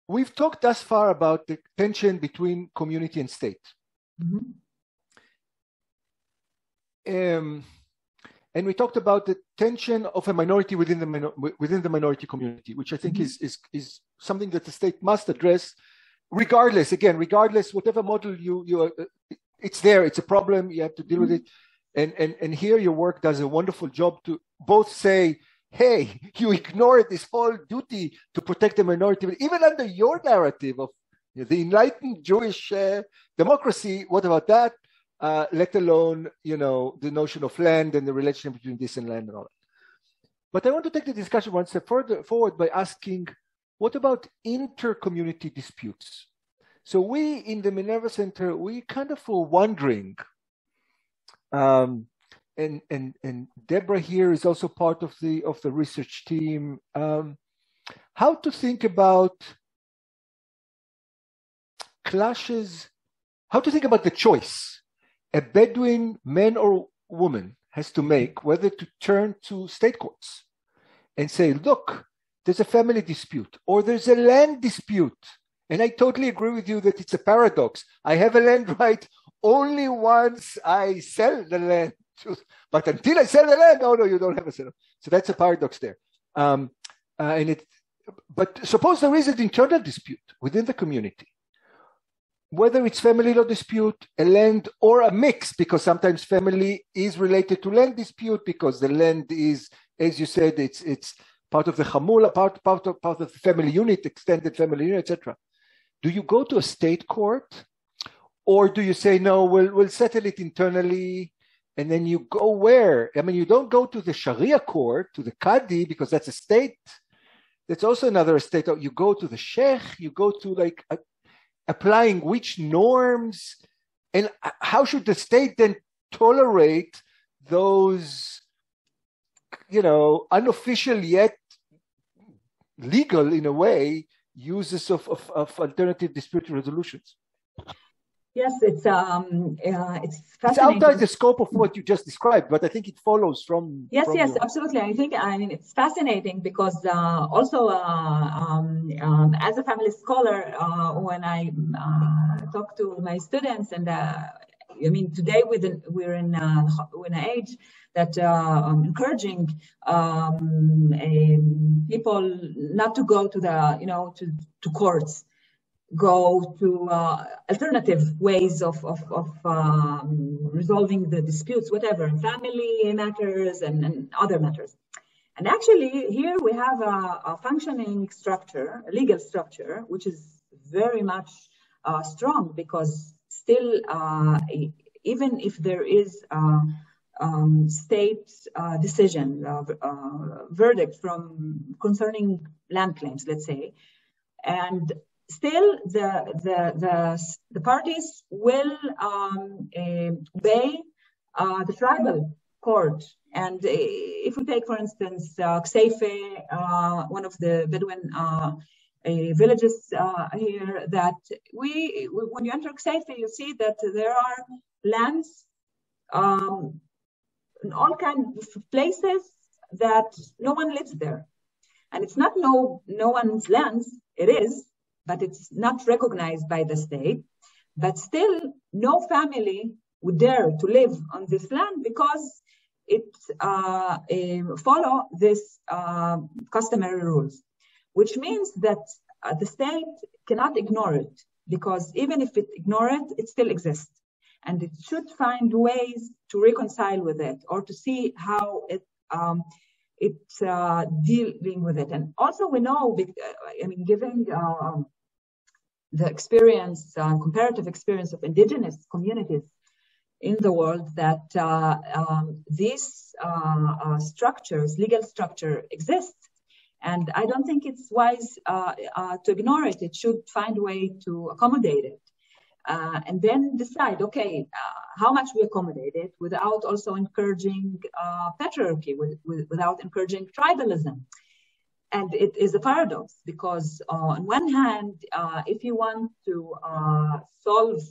we've talked thus far about the tension between community and state. And we talked about the tension of a minority within the minority community, which I think is something that the state must address, regardless, whatever model it's there, it's a problem, you have to deal with it. And here your work does a wonderful job to both say, hey, you ignored this whole duty to protect the minority, even under your narrative of the enlightened Jewish democracy. What about that? Let alone, you know, the notion of land and the relationship between this and land and all that. But I want to take the discussion one step further forward by asking, what about inter-community disputes? So we in the Minerva Center, we kind of were wondering, and Deborah here is also part of the research team, how to think about clashes, how to think about the choice a Bedouin man or woman has to make, whether to turn to state courts and say, look, there's a family dispute or there's a land dispute. And I totally agree with you that it's a paradox. I have a land right only once I sell the land. But until I sell the land, oh no, you don't have a sale. So that's a paradox there. But suppose there is an internal dispute within the community, whether it's family law dispute, a land, or a mix, because sometimes family is related to land dispute because the land is, as you said, it's part of the chamula, part of the family unit, extended family unit, etc. Do you go to a state court, or do you say no? We'll settle it internally? And then you go where? I mean, you don't go to the Sharia court, to the Qadi, because that's a state. That's also another state. You go to the Sheikh, you go to like applying which norms, and how should the state then tolerate those, you know, unofficial yet legal in a way, uses of alternative dispute resolutions? Yes, it's fascinating. It's outside the scope of what you just described, but I think it follows from. Yes, absolutely. I mean, it's fascinating because also as a family scholar, when I talk to my students, and I mean, today we're in an age that encouraging people not to go to the to courts. Go to alternative ways of resolving the disputes, whatever, family matters and other matters. And actually, here we have a functioning structure, a legal structure, which is very much strong, because still, even if there is state decision, verdict concerning land claims, let's say, and still the parties will obey the tribal court. And if we take, for instance, Kseife, one of the Bedouin villages here, that when you enter Kseife, you see that there are lands in all kinds of places that no one lives there. And it's not no one's lands, it is, but it's not recognized by the state. But still, no family would dare to live on this land because it follow this customary rules, which means that the state cannot ignore it, because even if it ignores it, it still exists. And it should find ways to reconcile with it, or to see how it's dealing with it. And also we know, I mean, given the experience, comparative experience of indigenous communities in the world, that these structures, legal structure, exist. And I don't think it's wise to ignore it. It should find a way to accommodate it. And then decide, okay, how much we accommodate it without also encouraging patriarchy, without encouraging tribalism. And it is a paradox, because on one hand, if you want to solve,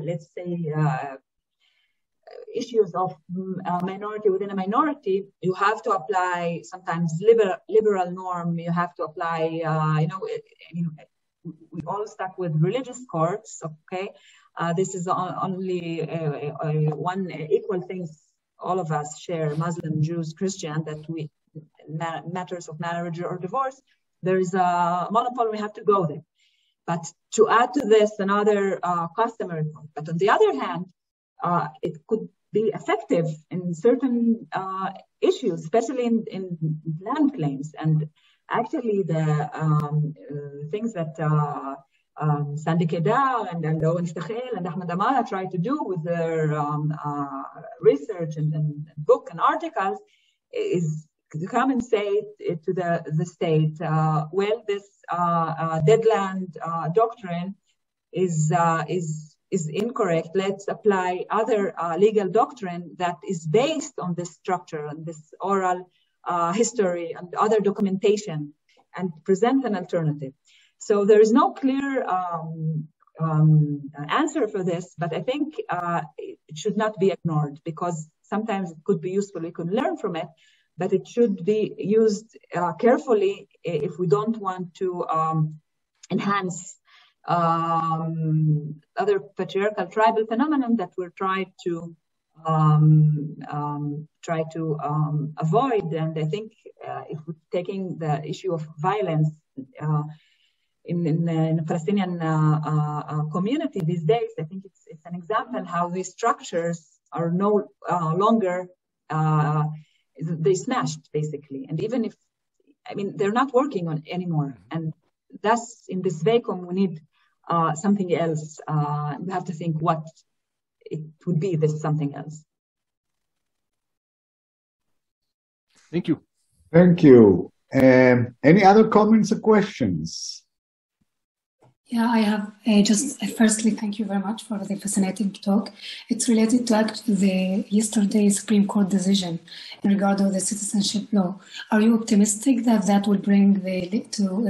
let's say, issues of minority within a minority, you have to apply sometimes liberal norm. You have to apply, we all stuck with religious courts, okay? This is only one equal things all of us share, Muslim, Jews, Christian, that we, matters of marriage or divorce, there is a monopoly, we have to go there. But to add to this another customary point. But on the other hand, it could be effective in certain issues, especially in land claims. And actually, the things that Sandy Kedar and Owen Stachel and Ahmed Amala try to do with their research and book and articles is to come and say to the state, well, this deadland doctrine is incorrect. Let's apply other legal doctrine that is based on this structure and this oral history and other documentation, and present an alternative. So there is no clear answer for this, but I think it should not be ignored, because sometimes it could be useful, we could learn from it, but it should be used carefully if we don't want to enhance other patriarchal tribal phenomenon that we're trying to avoid. And I think if we're taking the issue of violence in the Palestinian community these days, I think it's an example how these structures are no longer, they smashed basically. And even if, I mean, they're not working on anymore. And thus in this vacuum, we need something else. We have to think what it would be, this something else. Thank you. Thank you. Any other comments or questions? Yeah, I have just firstly, thank you very much for the fascinating talk. It's related to actually yesterday's Supreme Court decision in regard to the citizenship law. Are you optimistic that that will bring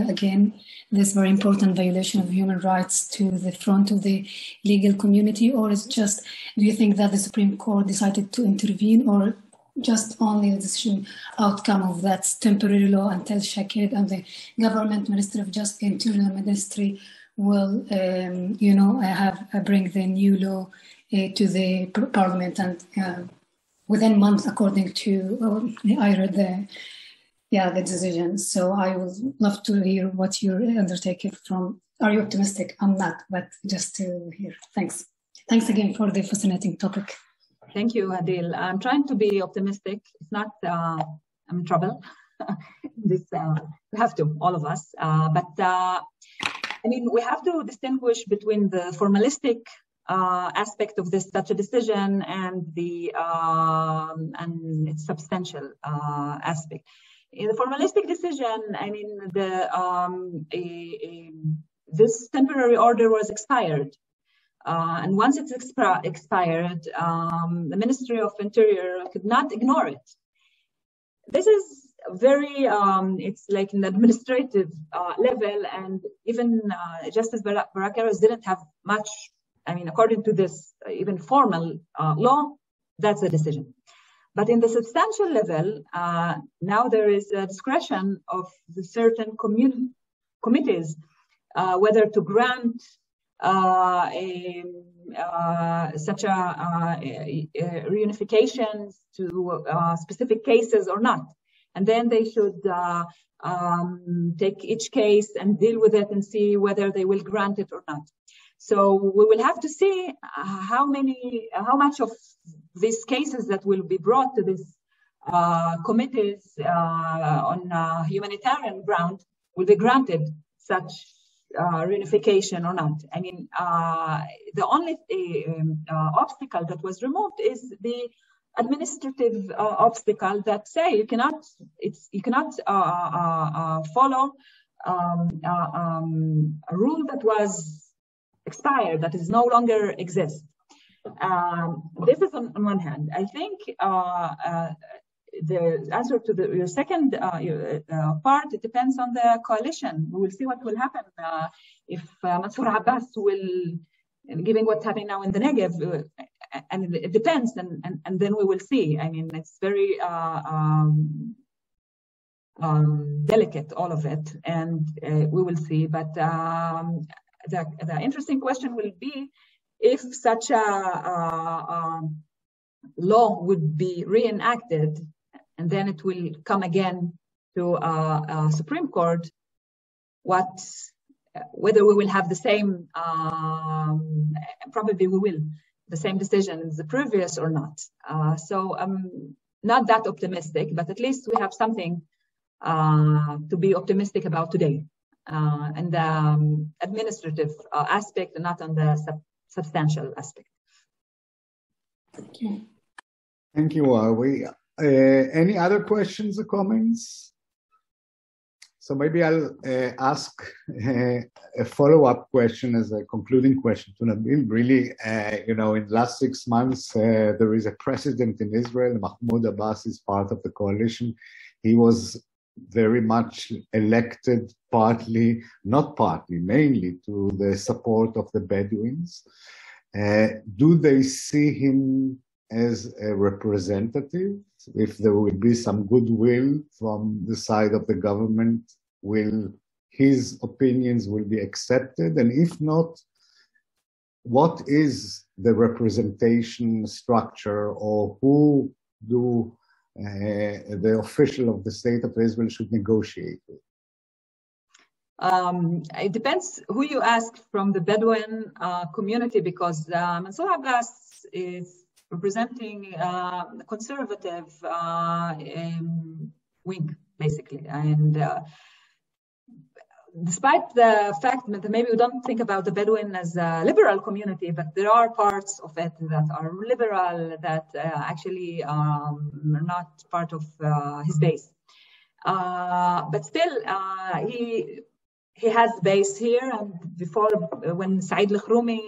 again this very important violation of human rights to the front of the legal community, or is just, do you think that the Supreme Court decided to intervene, or just only the decision outcome of that temporary law until Shakir and the government Ministry of Justice, Internal Ministry will, bring the new law to the Parliament, and within months, according to I read the decision. So I would love to hear what you're undertaking from. Are you optimistic? I'm not, but just to hear. Thanks. Thanks again for the fascinating topic. Thank you, Adil. I'm trying to be optimistic. It's not, I'm in trouble. We have to, all of us. But I mean, we have to distinguish between the formalistic aspect of this such a decision and its substantial aspect. In the formalistic decision, I mean, this temporary order was expired. And once it's expired, the Ministry of Interior could not ignore it. This is very, it's like an administrative level, and even Justice Barakaros didn't have much, I mean, according to this even formal law, that's a decision. But in the substantial level, now there is a discretion of the certain committees whether to grant such reunifications to specific cases or not. And then they should take each case and deal with it and see whether they will grant it or not. So we will have to see how much of these cases that will be brought to these committees on humanitarian ground will be granted such reunification or not. I mean, the only obstacle that was removed is the administrative obstacle that say you cannot follow a rule that was expired, that is no longer exists. This is on one hand. I think the answer to your second part, it depends on the coalition. We will see what will happen if Mansour Abbas will, given what's happening now in the Negev, and it depends, and then we will see. I mean, it's very delicate, all of it, and we will see. But the interesting question will be if such a law would be reenacted, and then it will come again to Supreme Court, whether we will have the same, probably we will, the same decision as the previous or not. So I'm not that optimistic, but at least we have something to be optimistic about today, and the administrative aspect, and not on the substantial aspect. Thank you. Thank you, Rawia. Any other questions or comments? So maybe I'll ask a follow-up question as a concluding question to Nabil. Really, in the last 6 months, there is a precedent in Israel. Mahmoud Abbas is part of the coalition. He was very much elected mainly to the support of the Bedouins. Do they see him as a representative? If there will be some goodwill from the side of the government, will his opinions will be accepted? And if not, what is the representation structure, or who do the official of the state of Israel should negotiate with? It depends who you ask from the Bedouin community, because Mansour Abbas is representing the conservative wing, basically. And despite the fact that maybe we don't think about the Bedouin as a liberal community, but there are parts of it that are liberal that actually are not part of his base. But still, he has base here. And before, when Said al-Khroumi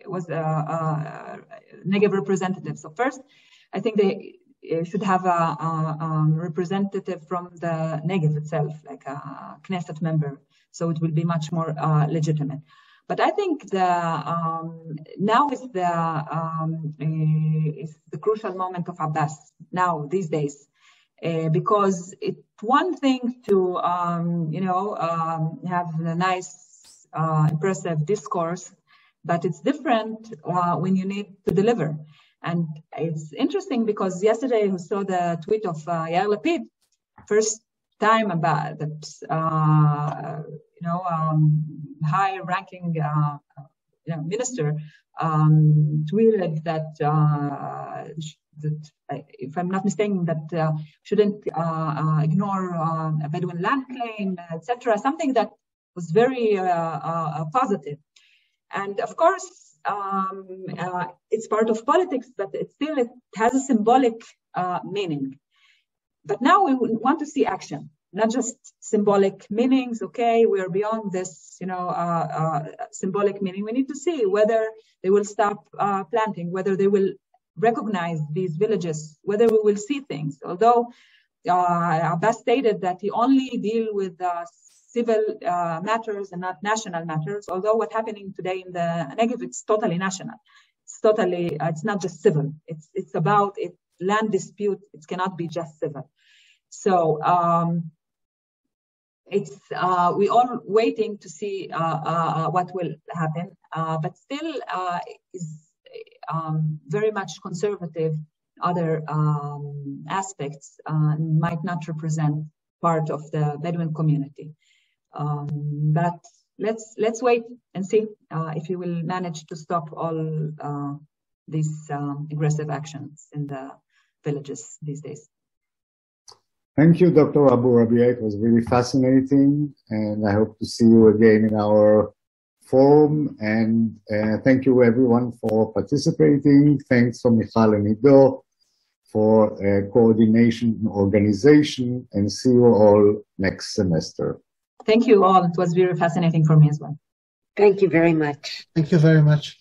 was a Negev representative. So first, I think they should have a representative from the Negev itself, like a Knesset member. So it will be much more legitimate. But I think now is the crucial moment of Abbas now these days, because it's one thing to have a nice, impressive discourse, but it's different when you need to deliver. And it's interesting because yesterday we saw the tweet of Yair Lapid, first time about that, high-ranking minister tweeted that, if I'm not mistaken, that shouldn't ignore a Bedouin land claim, etc. Something that was very positive. And of course, it's part of politics, but it has a symbolic meaning. But now we want to see action, not just symbolic meanings. Okay, we are beyond this, symbolic meaning. We need to see whether they will stop planting, whether they will recognize these villages, whether we will see things. Although Abbas stated that he only deal with civil matters and not national matters, although what's happening today in the Negev, it's totally national. It's not just civil. It's about land dispute. It cannot be just civil. So we all waiting to see what will happen, but still is very much conservative. Other aspects might not represent part of the Bedouin community. But let's wait and see if you will manage to stop all these aggressive actions in the villages these days. Thank you, Dr. Aburabia. It was really fascinating, and I hope to see you again in our forum. And thank you, everyone, for participating. Thanks for Michal and Ido for coordination and organization, and see you all next semester. Thank you all. It was very fascinating for me as well. Thank you very much. Thank you very much.